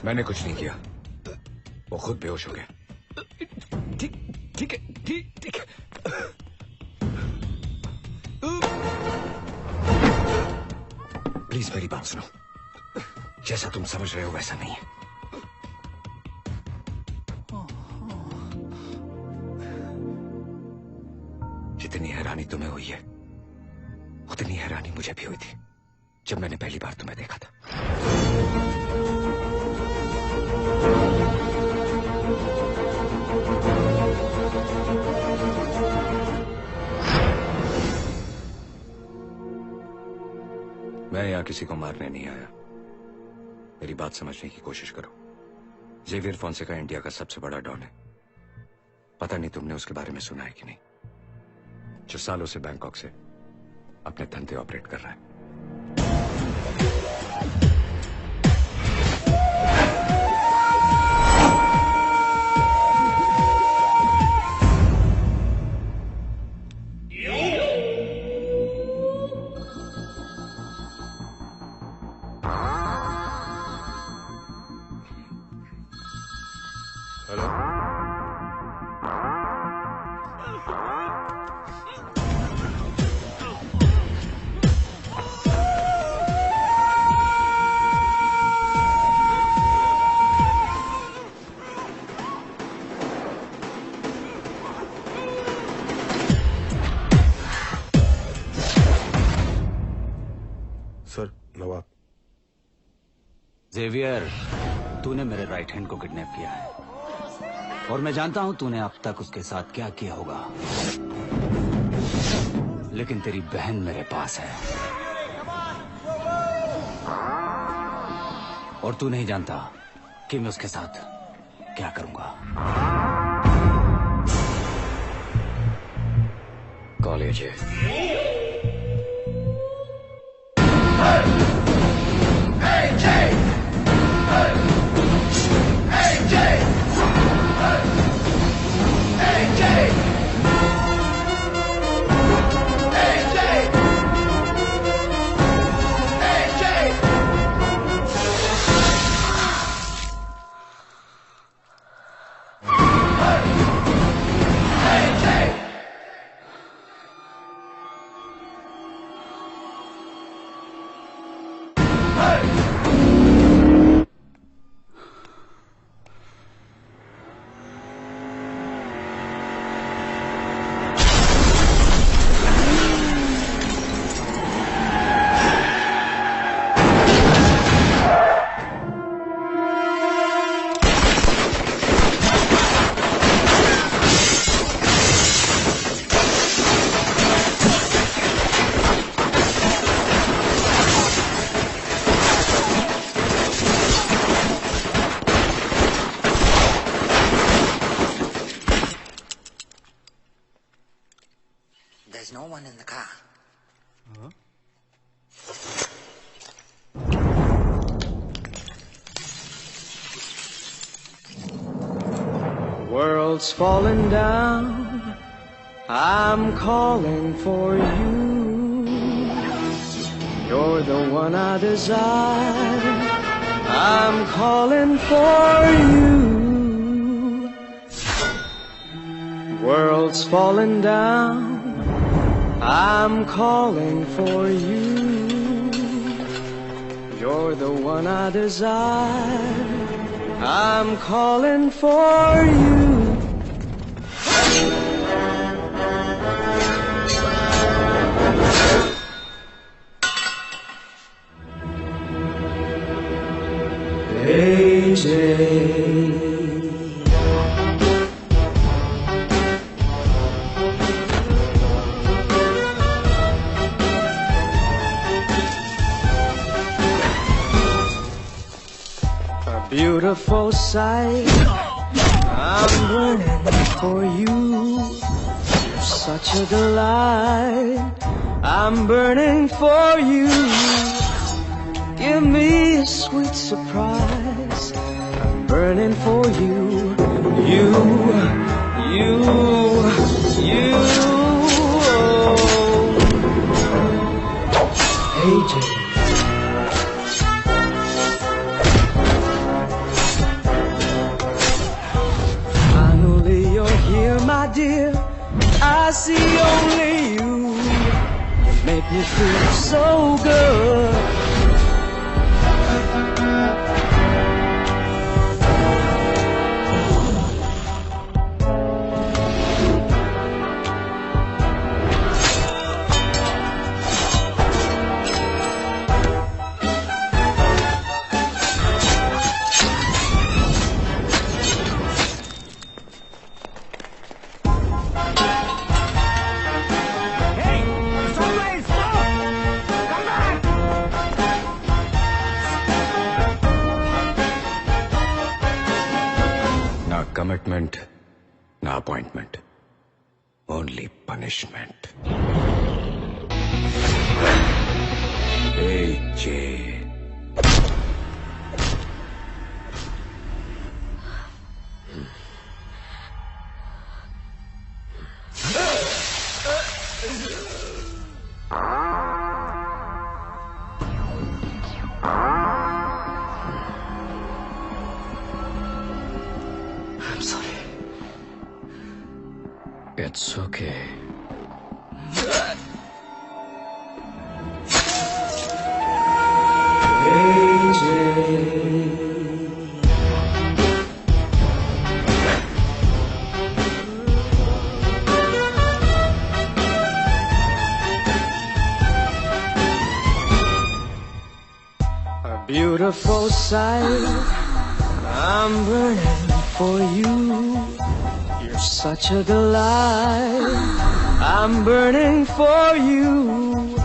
मैंने कुछ नहीं किया, वो खुद बेहोश हो गया। ठीक है। प्लीज मेरी बात सुनो, जैसा तुम समझ रहे हो वैसा नहीं है। जितनी हैरानी तुम्हें हुई है, उतनी हैरानी मुझे भी हुई थी जब मैंने पहली बार तुम्हें देखा था। मैं यहां किसी को मारने नहीं आया। मेरी बात समझने की कोशिश करो। जेवियर फोंसेका इंडिया का सबसे बड़ा डॉन है। पता नहीं तुमने उसके बारे में सुना है कि नहीं, जो सालों से बैंकॉक से अपने धंधे ऑपरेट कर रहा है। जेवियर, तूने मेरे राइट हैंड को किडनैप किया है और मैं जानता हूं तूने अब तक उसके साथ क्या किया होगा, लेकिन तेरी बहन मेरे पास है और तू नहीं जानता कि मैं उसके साथ क्या करूंगा। कॉलेज है। There's no one in the car. Huh? World's falling down, I'm calling for you. You're the one I desire, I'm calling for you. World's falling down, I'm calling for you. You're the one I desire, I'm calling for you. AJ. Beautiful sight, I'm burning for you. You're such a delight, I'm burning for you. Give me a sweet surprise, I'm burning for you. You. AJ. My dear, I see only you. You make me feel so good. Commitment, no appointment, only punishment. AJ. I'm sorry. It's okay. A beautiful sight, I'm burning for you. You're such a delight, I'm burning for you.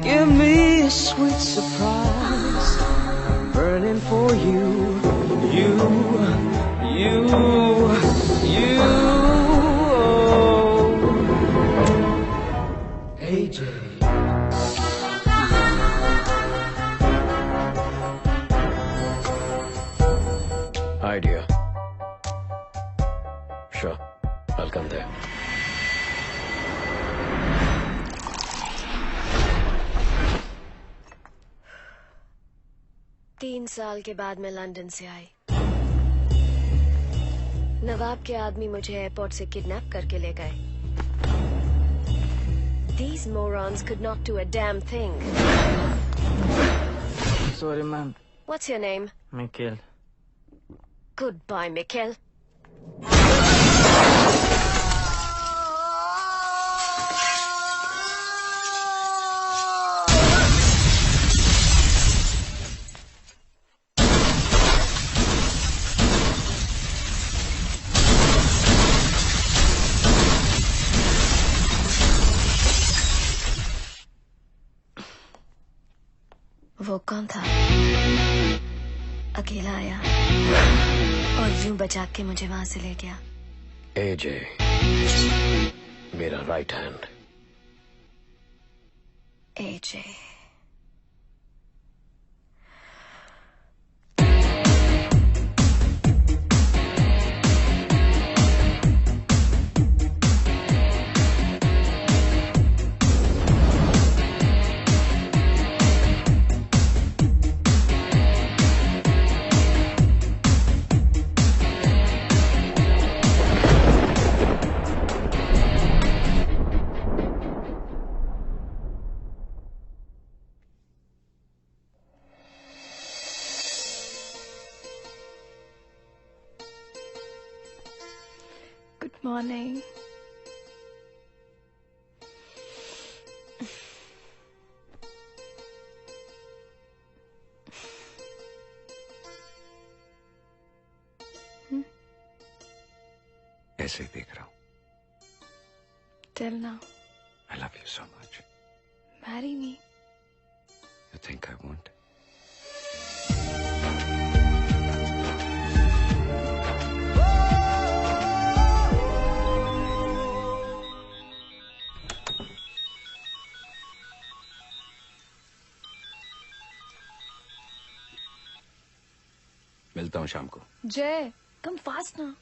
Give me a sweet surprise, I'm burning for you. AJ. Idea. Sure, I'll come there. तीन साल के बाद मैं London से आई। नवाब के आदमी मुझे airport से किडनैप करके ले गए। These morons could not do a damn thing. Sorry, ma'am. What's your name? Mikhail. Goodbye, Mikhail. वो कौन था? अकेला आया और यूं बचा के मुझे वहां से ले गया। AJ, मेरा राइट हैंड। AJ। मॉर्निंग। ऐसे ही देख रहा हूँ। Till now, I love you so much. marry me. You think I won't? मिलता हूँ शाम को। जय, come fast ना।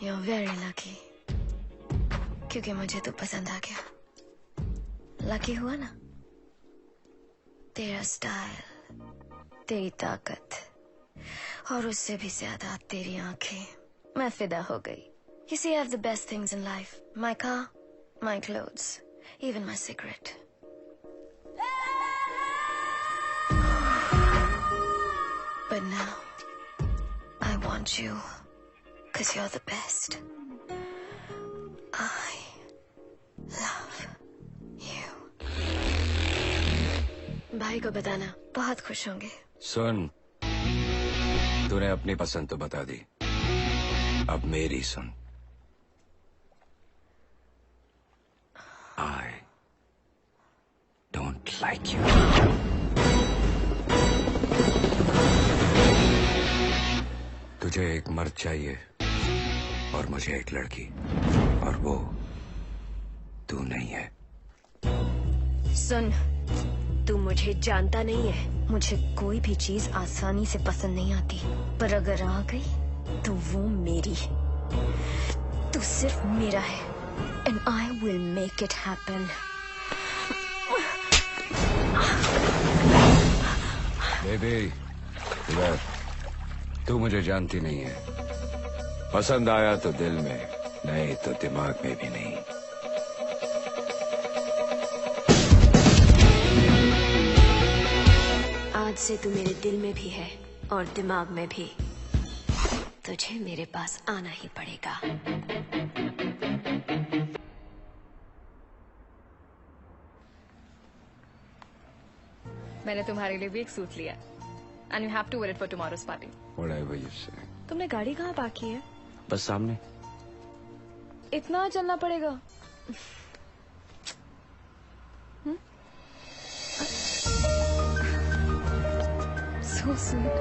You're very lucky. क्योंकि मुझे तो पसंद आ गया। लकी हुआ ना? तेरा स्टाइल, तेरी ताकत और उससे भी ज्यादा तेरी आंखें। मैं फिदा हो गई। You see, I have the best things in life. My car, my clothes, even my cigarette. But now, I want you, 'cause you're the best. I love you. भाई को बताना, बहुत खुश होंगे। सुन, तूने अपनी पसंद तो बता दी, अब मेरी सुन। I don't like you. तुझे एक मर्द चाहिए और मुझे एक लड़की, और वो तू नहीं है। सुन, तू मुझे जानता नहीं है। मुझे कोई भी चीज आसानी से पसंद नहीं आती, पर अगर आ गई तो वो मेरी है। तू सिर्फ मेरा है, and I will make it happen. Baby, इधर। तू मुझे जानती नहीं है। पसंद आया तो दिल में, नहीं तो दिमाग में भी नहीं। आज से तू मेरे दिल में भी है और दिमाग में भी। तुझे मेरे पास आना ही पड़ेगा। मैंने तुम्हारे लिए भी एक सूट लिया, and you have to wear it for tomorrow's party. Whatever you say. तुमने गाड़ी कहाँ पार्क की है? बस सामने। इतना चलना पड़ेगा? So sweet.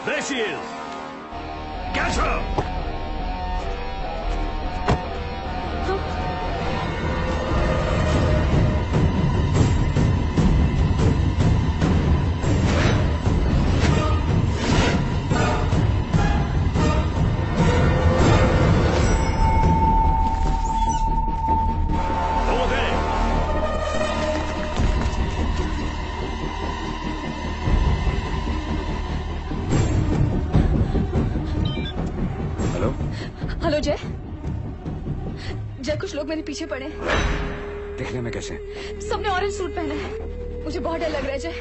There she is! Catch her! Over there! Hello जय। जय, कुछ लोग मेरे पीछे पड़े। देखने में कैसे? सबने ऑरेंज सूट पहना है। मुझे बहुत डर लग रहा है जय।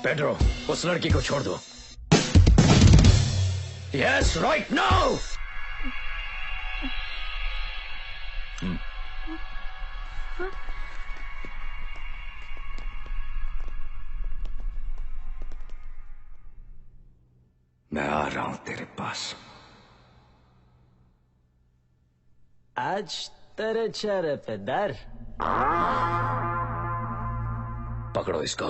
पेड्रो, उस लड़की को छोड़ दो। Yes, right now. मैं आ रहा हूं तेरे पास। आज तेरे चेहरे पे डर। पकड़ो इसको।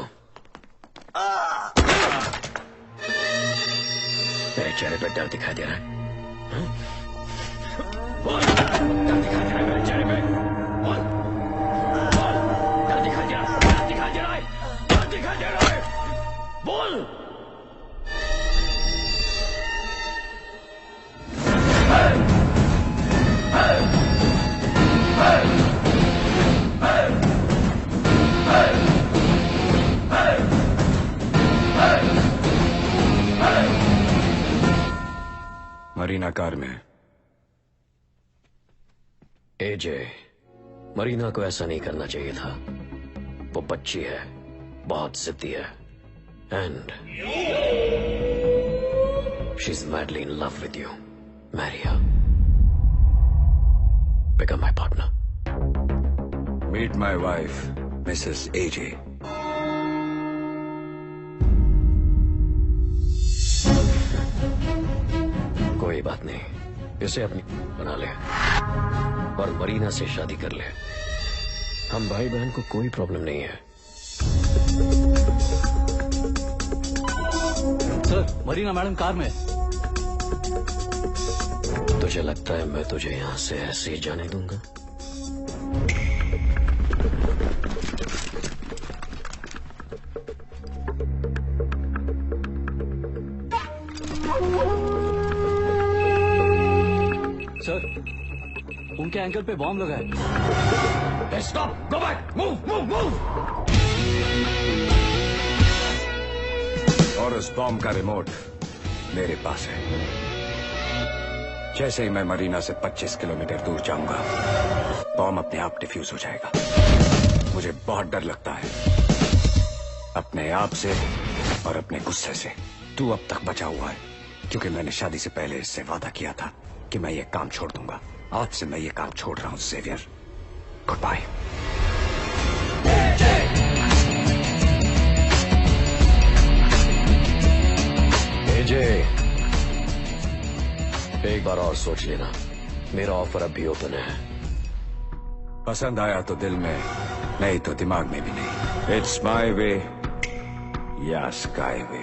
तेरे चेहरे पे डर दिखाई दे रहा है? बोल, डर दिखाई दे रहा है मेरे चेहरे पे? बोल, बोल, डर दिखाई दे रहा है? डर दिखाई दे रहा है? डर दिखाई दे रहा है? बोल। मरीना कार में। एजे, मरीना को ऐसा नहीं करना चाहिए था। वो बच्ची है, बहुत जिद्दी है, and she is madly in love with you. Marry her, become my partner. Meet my wife Mrs AJ. कोई बात नहीं, इसे अपनी बना ले और मरीना से शादी कर ले। हम भाई बहन को कोई प्रॉब्लम नहीं है। सर, मरीना मैडम कार में। तुझे लगता है मैं तुझे यहां से ऐसे ही जाने दूंगा? सर, उनके एंकल पे बॉम्ब लगा है। Stop, go back, move move move. और उस बॉम्ब का रिमोट मेरे पास है। जैसे ही मैं मरीना से 25 किलोमीटर दूर जाऊंगा, बॉम्ब अपने आप डिफ्यूज हो जाएगा। मुझे बहुत डर लगता है, अपने आप से और अपने गुस्से से। तू अब तक बचा हुआ है, क्योंकि मैंने शादी से पहले इससे वादा किया था कि मैं ये काम छोड़ दूंगा। आज से मैं ये काम छोड़ रहा हूं ज़ेवियर। Good bye. एजे, एक बार और सोच लेना, मेरा ऑफर अब भी ओपन है। पसंद आया तो दिल में, नहीं तो दिमाग में भी नहीं। इट्स माई वे या स्काई वे।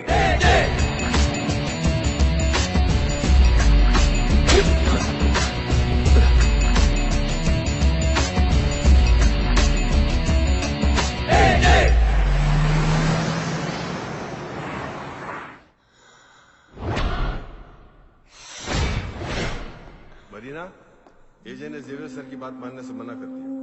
मरीना, एजे ने ज़ेवियर सर की बात मानने से मना कर दिया।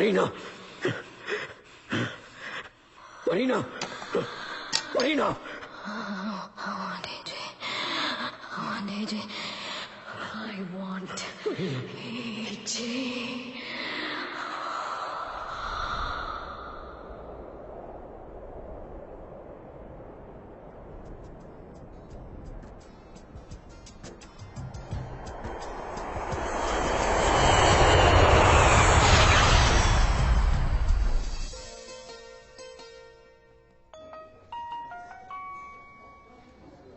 Marina, Marina, Marina. I want AJ.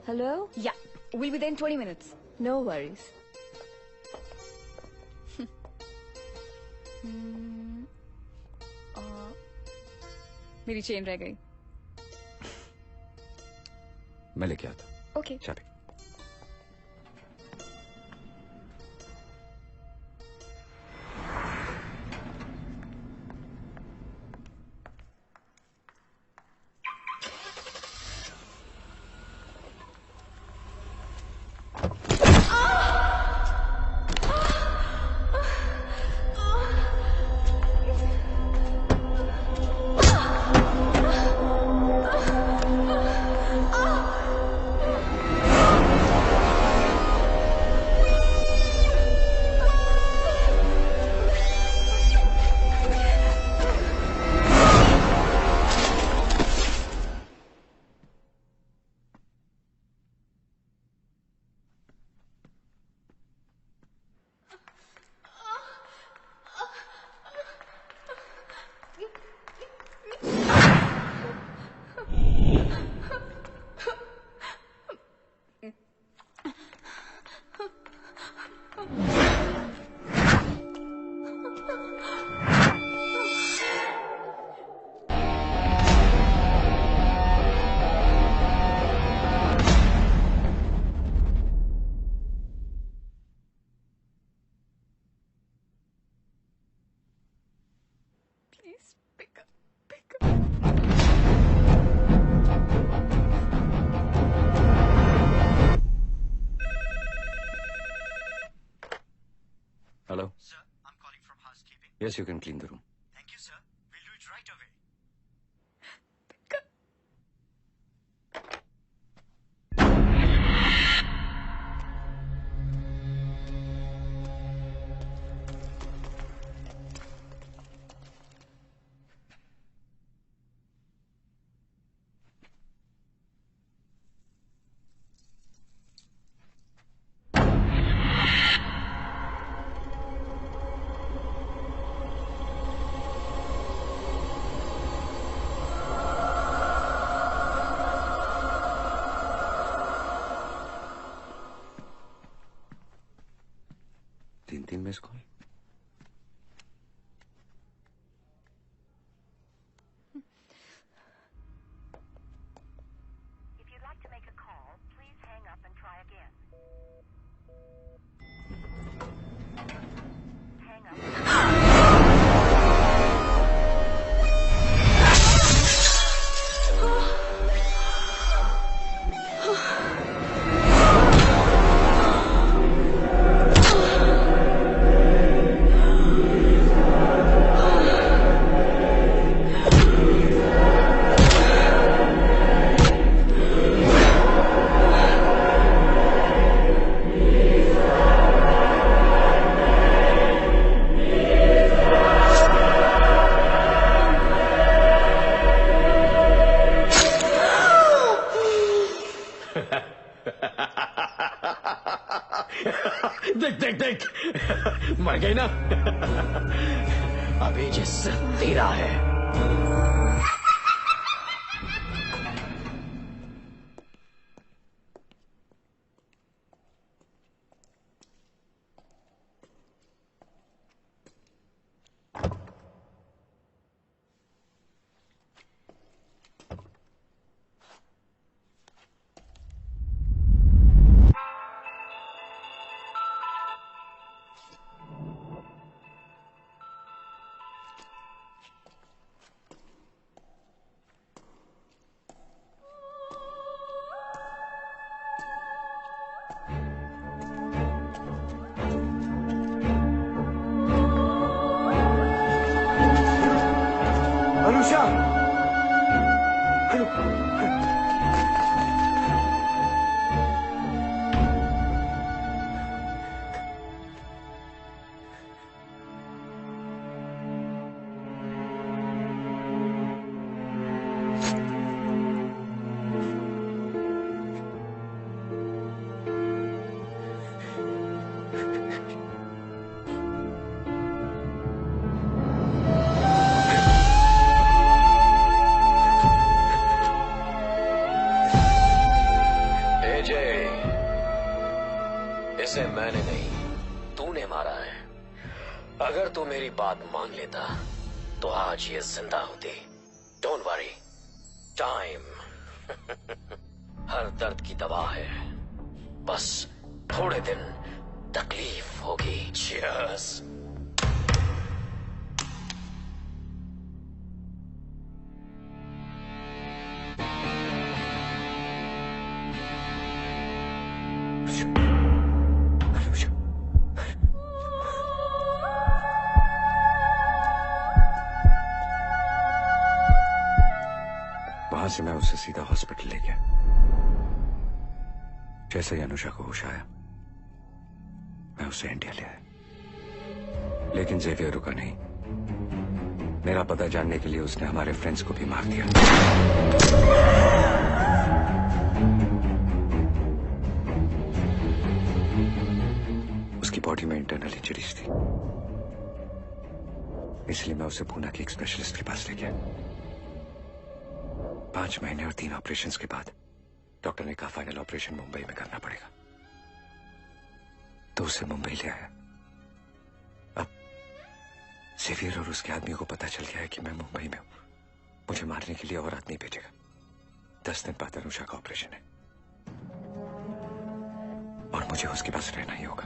Hello? Yeah, we'll be there in 20 minutes. No worries. मेरी चेन रह गई. मैं लेके आता. Okay. चले. Hello? Sir, I'm calling from housekeeping. Yes, you can clean the room. Thank you, sir. We'll do it right away. तीन miss call. देख देख देख मर गई ना. अभी जिस तेरा है. इसे मैंने नहीं, तूने मारा है। अगर तू मेरी बात मान लेता तो आज ये जिंदा होती। डोंट वरी, टाइम हर दर्द की दवा है, बस थोड़े दिन तकलीफ होगी। Cheers. वहां से मैं उसे सीधा हॉस्पिटल ले गया। जैसे ही अनुषा को होश आया, मैं उसे इंडिया ले आया। लेकिन जेवियर रुका नहीं। मेरा पता जानने के लिए उसने हमारे फ्रेंड्स को भी मार दिया। उसकी बॉडी में इंटरनल इंजरीज थी, इसलिए मैं उसे पूना के एक स्पेशलिस्ट के पास ले गया। 5 महीने और 3 ऑपरेशंस के बाद डॉक्टर ने कहा फाइनल ऑपरेशन मुंबई में करना पड़ेगा, तो उसे मुंबई ले आया। अब जेवियर और उसके आदमी को पता चल गया है कि मैं मुंबई में हूं। मुझे मारने के लिए और आदमी भेजेगा। 10 दिन बाद अनुषा का ऑपरेशन है और मुझे उसके पास रहना ही होगा।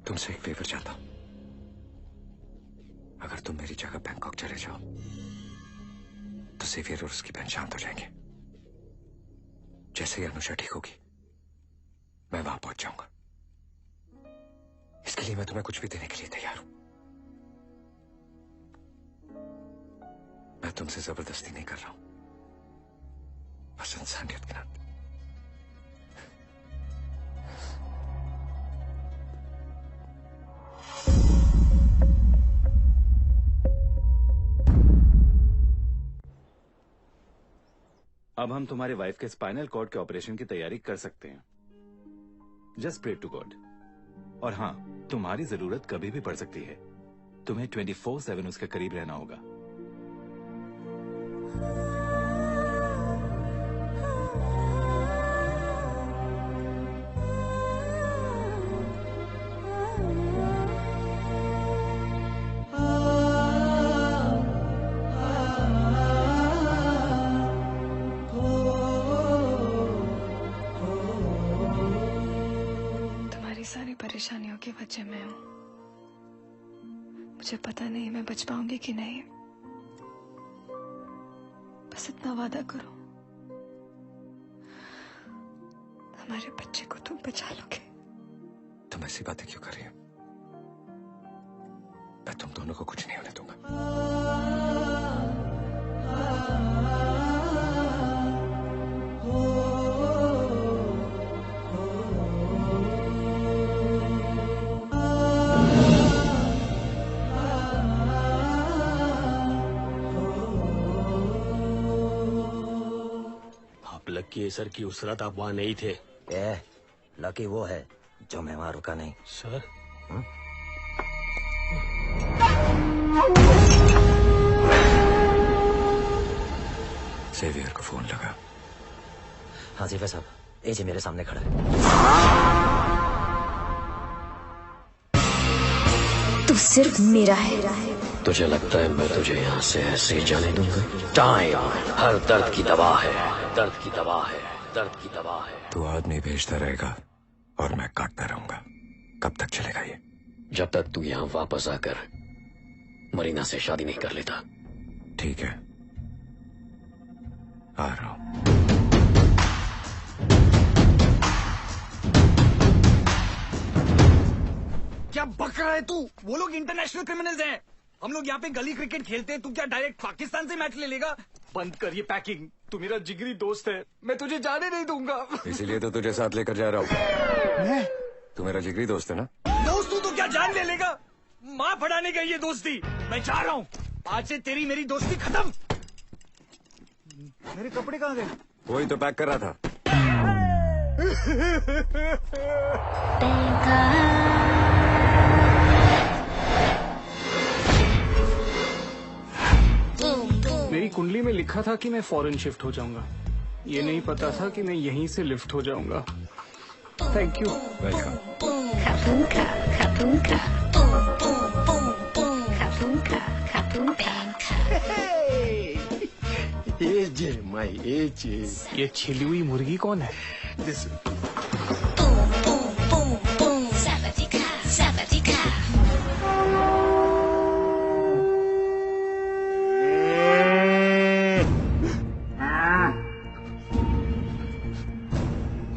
तुमसे एक फेवर चाहता हूं। अगर तुम मेरी जगह बैंकॉक चले जाओ तो जेवियर और उसकी बहन शांत हो जाएंगे। जैसे ही अनुषा ठीक होगी, मैं वहां पहुंच जाऊंगा। इसके लिए मैं तुम्हें कुछ भी देने के लिए तैयार हूं। मैं तुमसे जबरदस्ती नहीं कर रहा हूं, बस इंसानियत के नाते। अब हम तुम्हारे वाइफ के स्पाइनल कॉर्ड के ऑपरेशन की तैयारी कर सकते हैं। Just pray to God. और हाँ, तुम्हारी जरूरत कभी भी पड़ सकती है। तुम्हें 24/7 उसके करीब रहना होगा। सारी परेशानियों की वजह मैं हूं। मुझे पता नहीं मैं बच पाऊंगी कि नहीं। बस इतना वादा करो, हमारे बच्चे को तुम बचा लोगे। तुम ऐसी बातें क्यों कर रही हो? मैं तुम दोनों को कुछ नहीं होने दूंगा। लकी सर की उस रात आप वहां नहीं थे। लकी वो है जो मैं वहां रुका नहीं। सर जेवियर को फोन लगा। हाँ जीफे साहब, एजे मेरे सामने खड़ा है। तू सिर्फ मेरा है। तुझे लगता है मैं तुझे यहाँ से ऐसे ही जाने दूंगा? टाइम हर दर्द की दवा है, दर्द की दवा है, दर्द की दवा है। तू आदमी भेजता रहेगा और मैं काटता रहूंगा। कब तक चलेगा ये? जब तक तू यहाँ वापस आकर मरीना से शादी नहीं कर लेता। ठीक है, आ रहा हूं। क्या बक रहा है तू? वो लोग इंटरनेशनल क्रिमिनल्स हैं। हम लोग यहाँ पे गली क्रिकेट खेलते हैं। तू क्या डायरेक्ट पाकिस्तान से मैच ले लेगा? बंद कर ये पैकिंग। तू मेरा जिगरी दोस्त है, मैं तुझे जाने नहीं दूंगा। इसीलिए तो तुझे साथ लेकर जा रहा हूँ। मैं? तू मेरा जिगरी दोस्त है ना? दोस्त तू तो क्या जान ले लेगा? माँ पढ़ाने गई ये दोस्ती। मैं जा रहा हूँ, आज से तेरी मेरी दोस्ती खत्म। मेरे कपड़े कहाँ गए? वही तो पैक कर रहा था। मेरी कुंडली में लिखा था कि मैं फॉरेन शिफ्ट हो जाऊंगा। ये नहीं पता था कि मैं यहीं से लिफ्ट हो जाऊंगा। Thank you. Welcome. AJ my AJ. ये छिली हुई मुर्गी कौन है?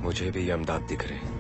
मुझे भी यमदाद दिख रहे हैं।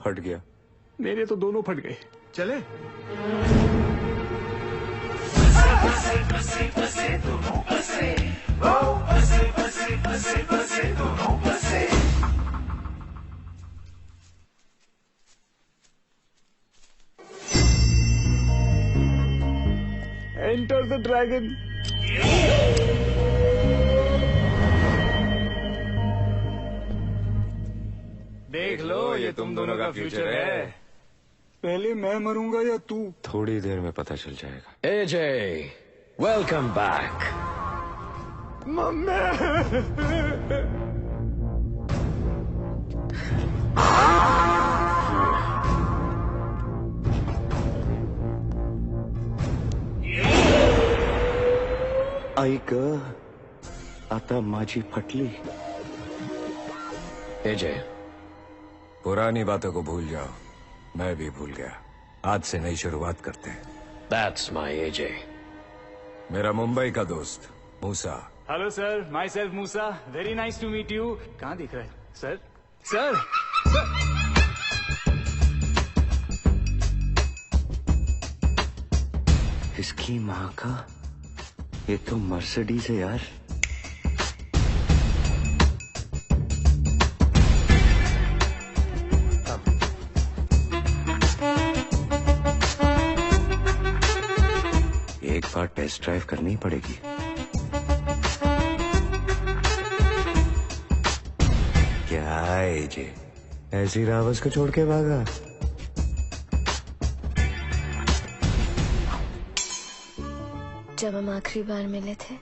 फट गया। मेरे तो दोनों फट गए। चले। Enter the dragon. देख लो, ये तुम दोनों का फ्यूचर है। पहले मैं मरूंगा या तू? थोड़ी देर में पता चल जाएगा। एजे, वेलकम बैक। मम्मी। ऐक आता माझी फटली। एजे, पुरानी बातों को भूल जाओ, मैं भी भूल गया। आज से नई शुरुआत करते हैं। That's my AJ. मेरा मुंबई का दोस्त Musa. Hello sir, myself Musa. Very nice to meet you. कहाँ दिख रहा है सर? सर, इसकी माँ का, ये तो मर्सिडीज है यार। एक बार टेस्ट ड्राइव करनी पड़ेगी। क्या एजे, ऐसी रावस को छोड़ के भागा? जब हम आखिरी बार मिले थे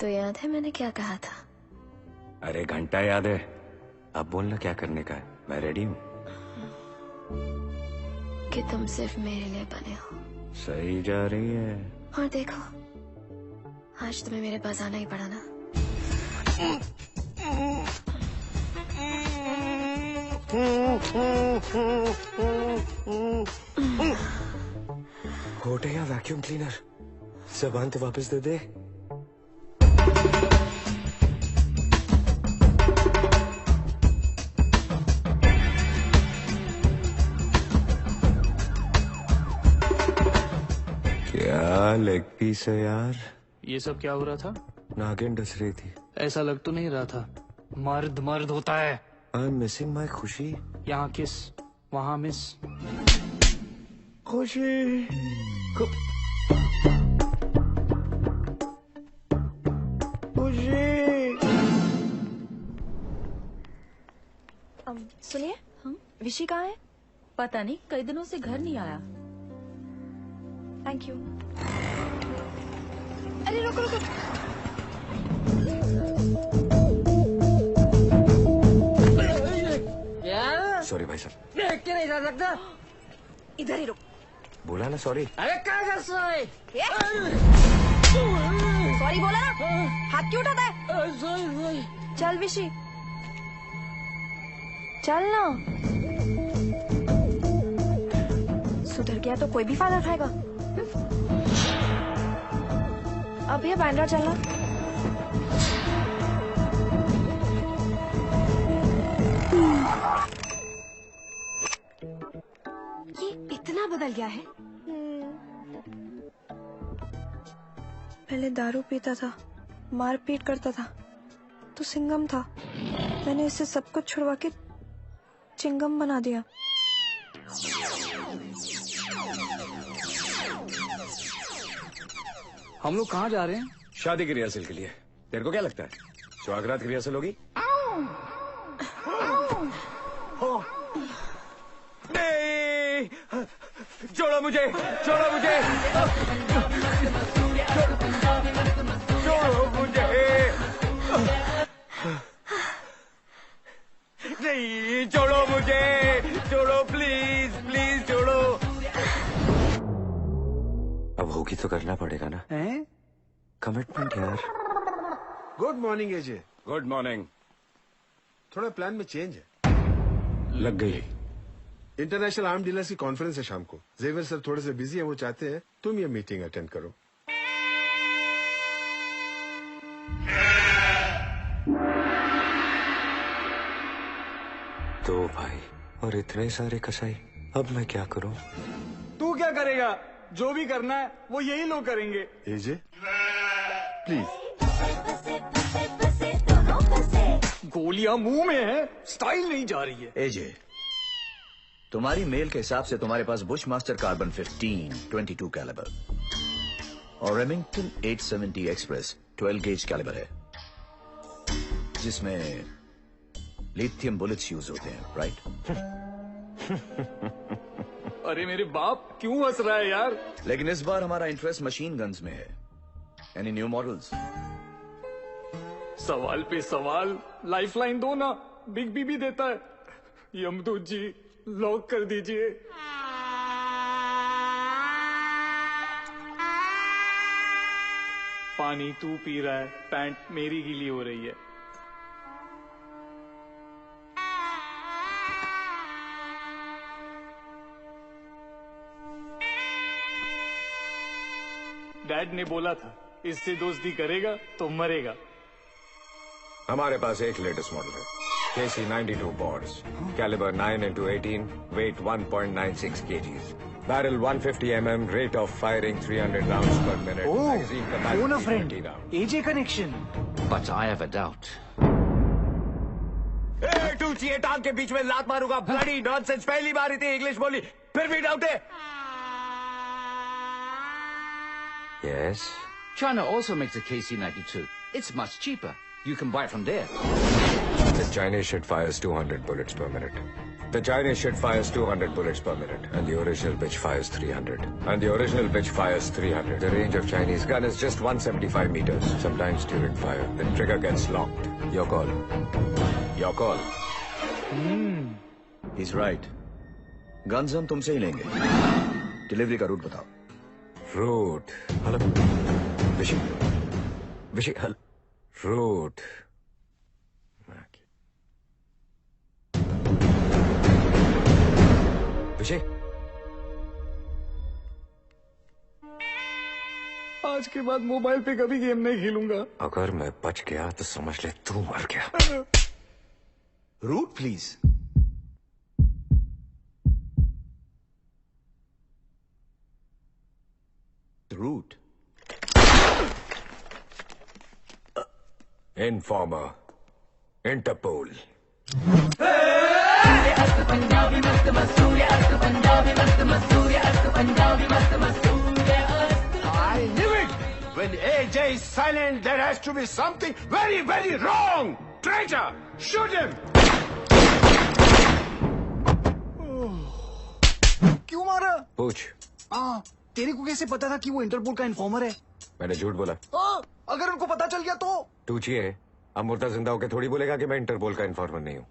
तो याद है मैंने क्या कहा था? अरे घंटा याद है। अब बोलना क्या करने का है, मैं रेडी हूँ। कि तुम सिर्फ मेरे लिए बने हो। सही जा रही है। और देखो, आज तुम्हें मेरे पास आना ही पड़ा ना। होटे या वैक्यूम क्लीनर, ज़बान तो वापस दे दे। क्या लेग पीस है यार। ये सब क्या हो रहा था? नागिन डस रही थी। ऐसा लग तो नहीं रहा था। मर्द मर्द होता है। आई एम मिसिंग माई खुशी। यहाँ किस, वहाँ मिस। खुशी। सुनिए, विशी कहाँ है? पता नहीं, कई दिनों से घर नहीं आया। Thank you. अरे रुको रुको। यार सॉरी भाई साहब। देख के नहीं जा सकता। इधर ही रुक। बोला ना सॉरी। अरे क्या कर सॉरी? सॉरी बोला ना, हाथ क्यों उठाता है? सॉरी। चल विशी, चल ना। सुधर गया तो कोई भी फायदा उठाएगा। अब भैया बांद्रा चलना। बदल गया है? पहले दारू पीता था, मारपीट करता था, तो सिंघम था। मैंने इसे सब कुछ छुड़वा के चिंगम बना दिया। हम लोग कहाँ जा रहे हैं? शादी की रिहर्सल के लिए। तेरे को क्या लगता है सुहागरात की रिहर्सल होगी? नहीं, छोड़ो मुझे, छोड़ो मुझे, छोड़ो मुझे, नहीं, छोड़ो मुझे, छोड़ो प्लीज, प्लीज छोड़ो। अब होगी तो करना पड़ेगा ना? कमिटमेंट यार। Good morning AJ. Good morning. थोड़ा प्लान में चेंज है। लग गई। इंटरनेशनल आर्म डीलर्स की कॉन्फ्रेंस है शाम को। जेवियर सर थोड़े से बिजी है, वो चाहते हैं तुम ये मीटिंग अटेंड करो। दो भाई और इतने सारे कसाई, अब मैं क्या करूं? तू क्या करेगा? जो भी करना है वो यही लोग करेंगे। एजे प्लीज। गोलियां मुंह में है, स्टाइल नहीं जा रही है। एजे, तुम्हारी मेल के हिसाब से तुम्हारे पास बुश मास्टर कार्बन 15 22 कैलिबर और रेमिंगटन 870 एक्सप्रेस 12 गेज कैलिबर है, जिसमें लिथियम बुलेट्स यूज होते हैं, राइट? अरे मेरे बाप क्यों हंस रहा है यार? लेकिन इस बार हमारा इंटरेस्ट मशीन गन्स में है। Any new models? सवाल पे सवाल। लाइफलाइन दो ना, बिग बी भी देता है। यमदूत जी लॉक कर दीजिए। पानी तू पी रहा है, पैंट मेरी गीली हो रही है। डैड ने बोला था इससे दोस्ती करेगा तो मरेगा। हमारे पास एक लेटेस्ट मॉडल है, KC 92 बॉर्ड्स, calibre 9x18, weight 1.96 kgs, barrel 150 mm, rate of firing 300 rounds per minute, magazine capacity 20 round. AJ connection. But I have a doubt. तू चाहिए टांग के बीच में लात मारूंगा। Bloody nonsense. पहली बार इतनी इंग्लिश बोली फिर भी डाउट है? Yes. China also makes a KC-92. It's much cheaper. You can buy it from there. The Chinese shit fires 200 bullets per minute. The Chinese shit fires 200 bullets per minute, and the original bitch fires 300. And the original bitch fires 300. The range of Chinese gun is just 175 meters. Sometimes during fire, the trigger gets locked. Your call. Your call. He's right. Guns हम तुमसे ही लेंगे। Delivery का root बताओ। Route. Hello. Vishy, hello. Route. Vishy. आज के बाद mobile पे कभी गेम नहीं खेलूंगा। अगर मैं बच गया तो समझ ले तू मर गया। Route please. Route. Informer. Interpol. I knew it! When AJ is silent, there has to be something very, very wrong! Traitor! Shoot him! क्यों मारा? पूछ। तेरे को कैसे पता था कि वो इंटरपोल का इन्फॉर्मर है? मैंने झूठ बोला। अगर उनको पता चल गया तो? तू चाहिए अब मुर्दा जिंदा होके थोड़ी बोलेगा कि मैं इंटरपोल का इन्फॉर्मर नहीं हूँ।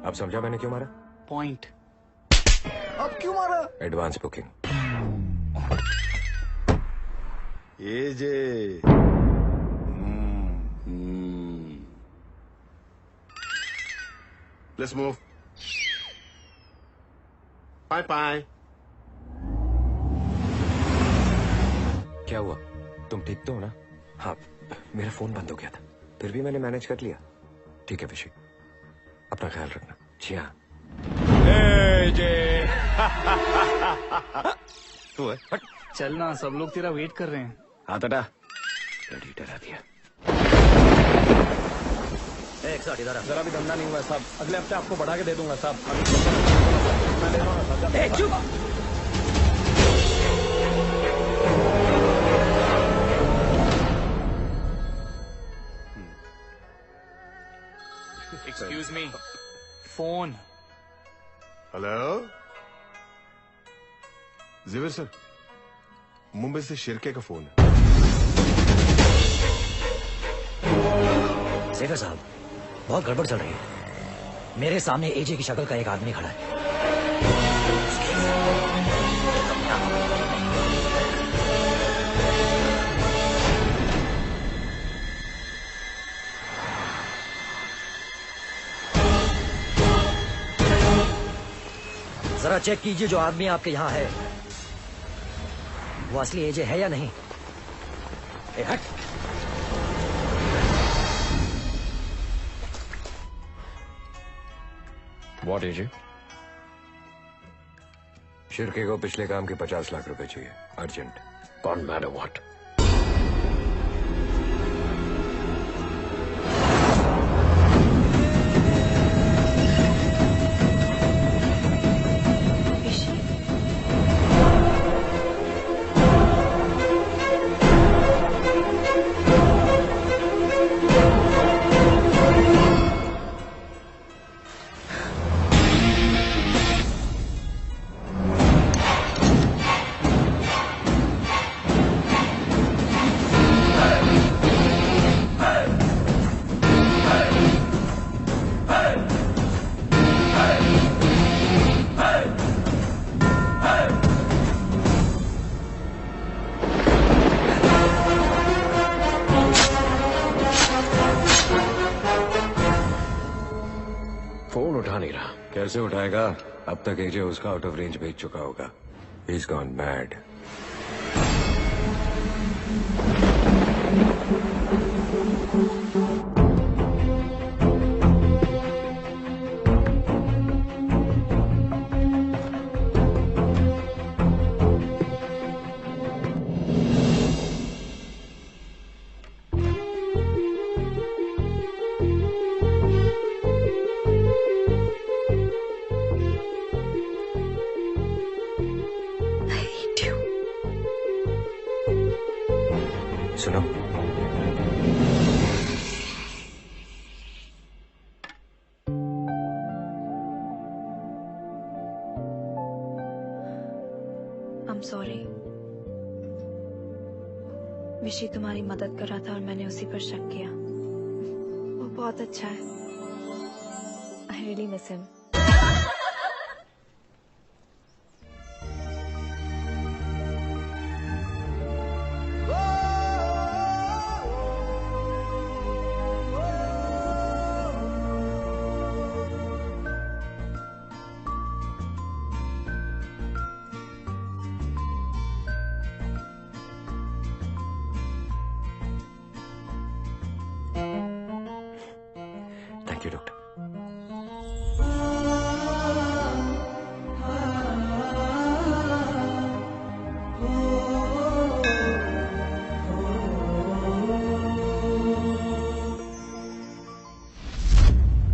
अब समझा मैंने क्यों मारा? पॉइंट। अब क्यों मारा? Advance booking. AJ. Let's move. Bye bye. क्या हुआ? तुम ठीक तो हो ना? हाँ, मेरा फोन बंद हो गया था, फिर भी मैंने मैनेज कर लिया। ठीक है विशी, अपना ख्याल रखना। जी हाँ। तू है हट। चल ना, सब लोग तेरा वेट कर रहे हैं। हाथ हटा। रेडी डरा दिया। एक साथ इधर आ। जरा भी धंधा नहीं हुआ साहब, अगले हफ्ते आपको बढ़ा के दे दूंगा साहब। मैं ले रहा हूँ ना साहब। चुप। Excuse me, phone. Hello Xavier sir, Mumbai से शिरके का फोन है। शेखर साहब, बहुत गड़बड़ चल रही है। मेरे सामने एजे की शक्ल का एक आदमी खड़ा है। जरा चेक कीजिए जो आदमी आपके यहाँ है वो असली एजे है या नहीं। ए हट। व्हाट एजे? शिरके को पिछले काम के 50 लाख रुपए चाहिए, अर्जेंट। कौन मैटर व्हाट? कैसे उठाएगा? अब तक एजे उसका आउट ऑफ रेंज भेज चुका होगा। He's gone mad. सुनो, I'm sorry. विशी तुम्हारी मदद कर रहा था और मैंने उसी पर शक किया। वो बहुत अच्छा है। I really miss him. Thank you doctor.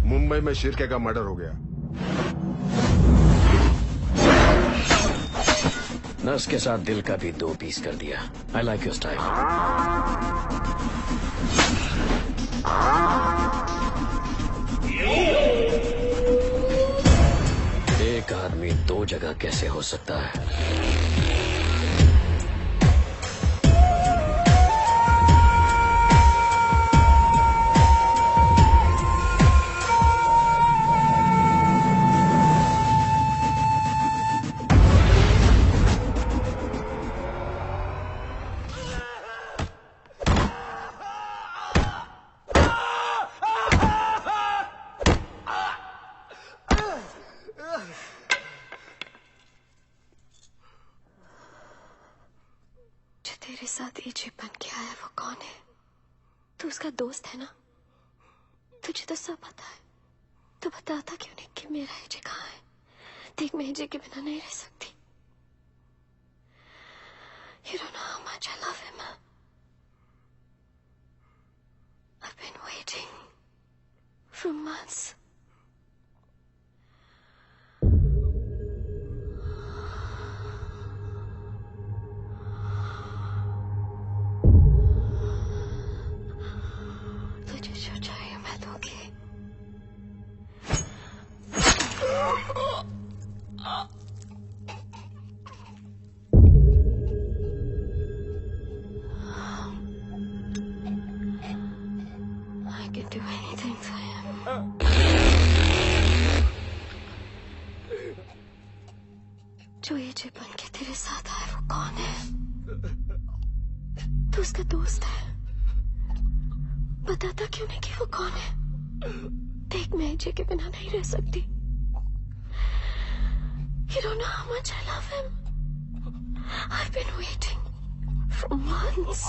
Mumbai में शिरके का मर्डर हो गया। नर्स के साथ दिल का भी 2 पीस कर दिया। I like your style. एक आदमी 2 जगह कैसे हो सकता है? तेरे साथ एजे बन के आया वो कौन है? तू उसका दोस्त है ना? तुझे तो सब पता है। तू बताता क्यों नहीं कि मेरा एजे कहाँ है? देख मैं एजे के बिना नहीं रह सकती। You don't know how much I love him. I've been waiting for months. तुझे जो चाहिए मैं दूंगी। I can do anything for him. जो ये जे बन के तेरे साथ आए वो कौन है? तू उसका दोस्त है। बताता क्यों नहीं कि वो कौन है? देख मैं जे के बिना नहीं रह सकती। You don't know how much I love him. I've been waiting for months.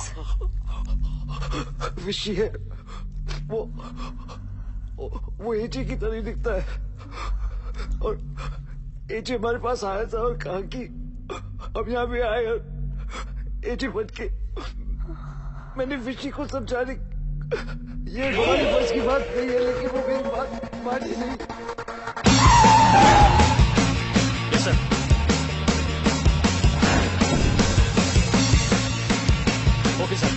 विशी है वो एजे की तरह दिखता है और एजे हमारे पास आया था और कहा कि अब यहाँ भी आए और एजे बन के मैंने विशी को समझाने ये हमारे बस की बात नहीं है, लेकिन वो मेरी बात मानी नहीं। Yes sir. Okay sir.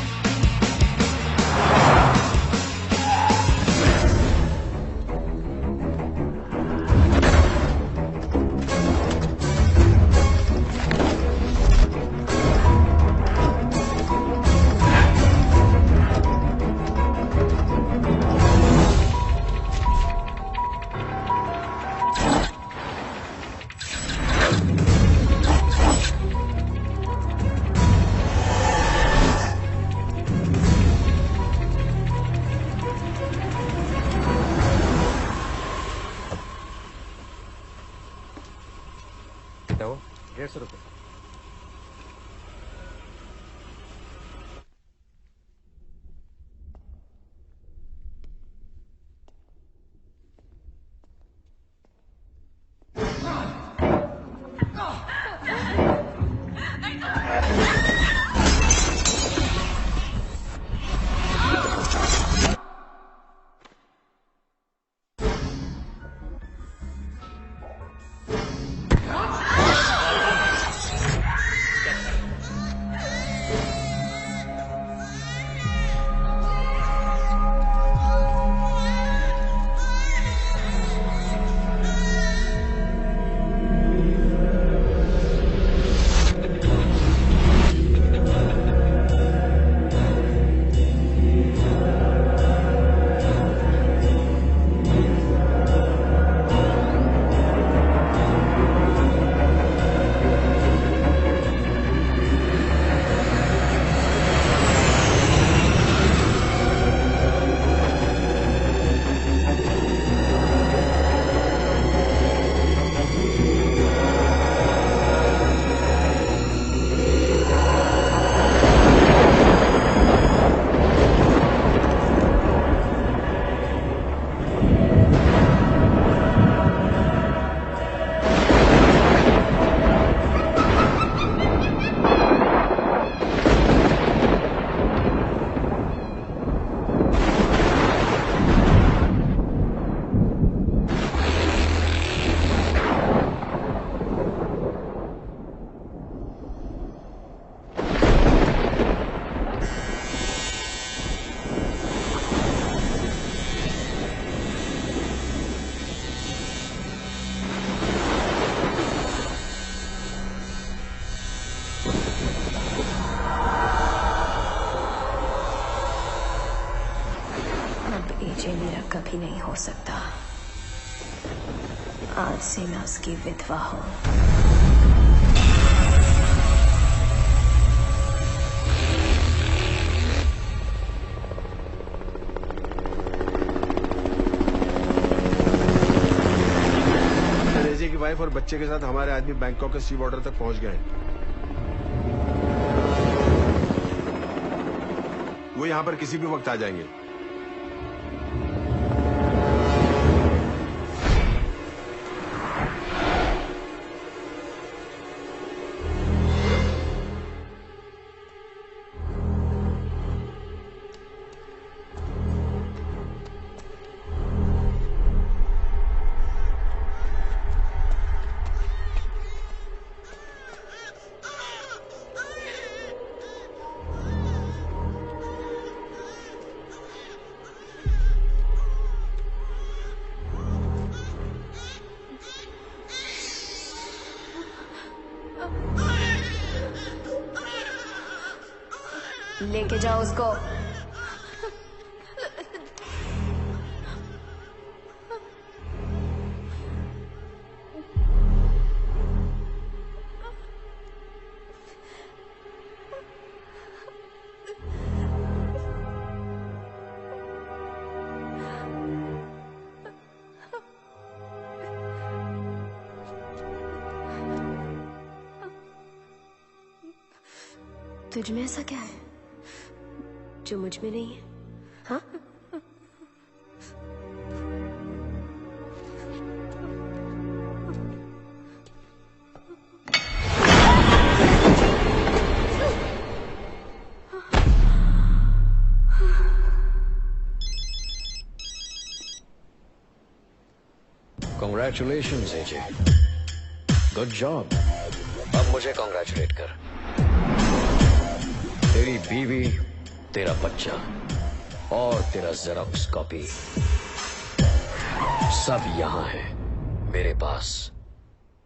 AJ मेरा कभी नहीं हो सकता। आज से मैं उसकी विधवा हूँ। एजे की वाइफ और बच्चे के साथ हमारे आदमी बैंकॉक के सी बॉर्डर तक पहुंच गए। वो यहाँ पर किसी भी वक्त आ जाएंगे। लेके जाओ उसको। तुझ में ऐसा क्या है जो मुझ में नहीं है? हाँ? Congratulations, AJ. Good job. अब मुझे कॉन्ग्रेचुलेट कर। तेरी बीवी, तेरा बच्चा और तेरा जेरोक्स कॉपी सब यहाँ है मेरे पास।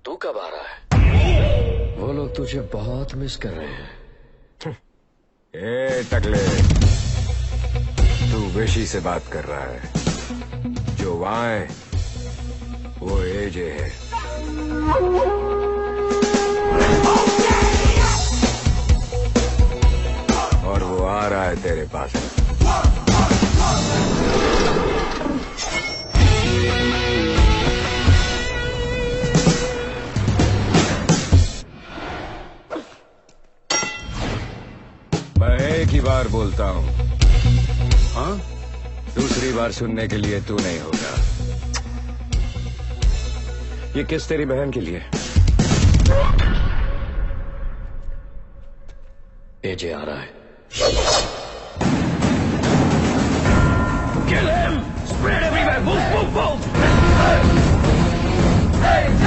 तू कब आ रहा है? वो लोग तुझे बहुत मिस कर रहे हैं। ए टकले, तू विशी से बात कर रहा है। जो वहां है वो एजे है। और वो आ रहा है तेरे पास। मैं एक ही बार बोलता हूँ, हाँ? दूसरी बार सुनने के लिए तू नहीं होगा। ये किस तेरी बहन के लिए? एजे आ रहा है। Kill him! Spread everywhere! Move, move, move! AJ!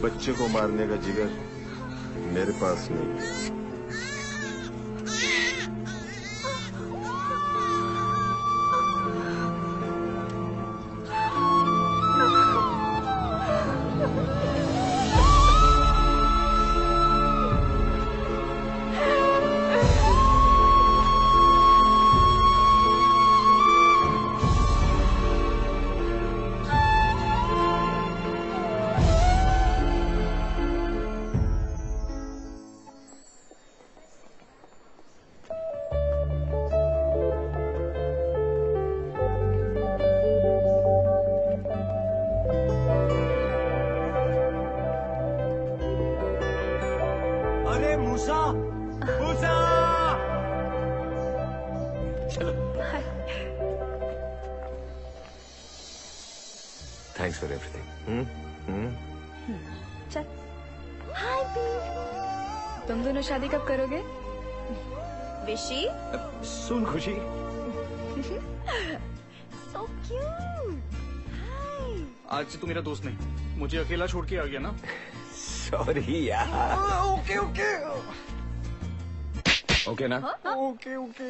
बच्चे को मारने का जिगर मेरे पास नहीं है। अरे मूसा, मूसा! चलो। Thanks for everything. चल। हाय तुम दोनों शादी कब करोगे? विशी? सुन खुशी। So cute. Hi. आज से तू मेरा दोस्त नहीं, मुझे अकेला छोड़ के आ गया ना। सॉरी यार। ओके ओके ओके ना? Okay okay.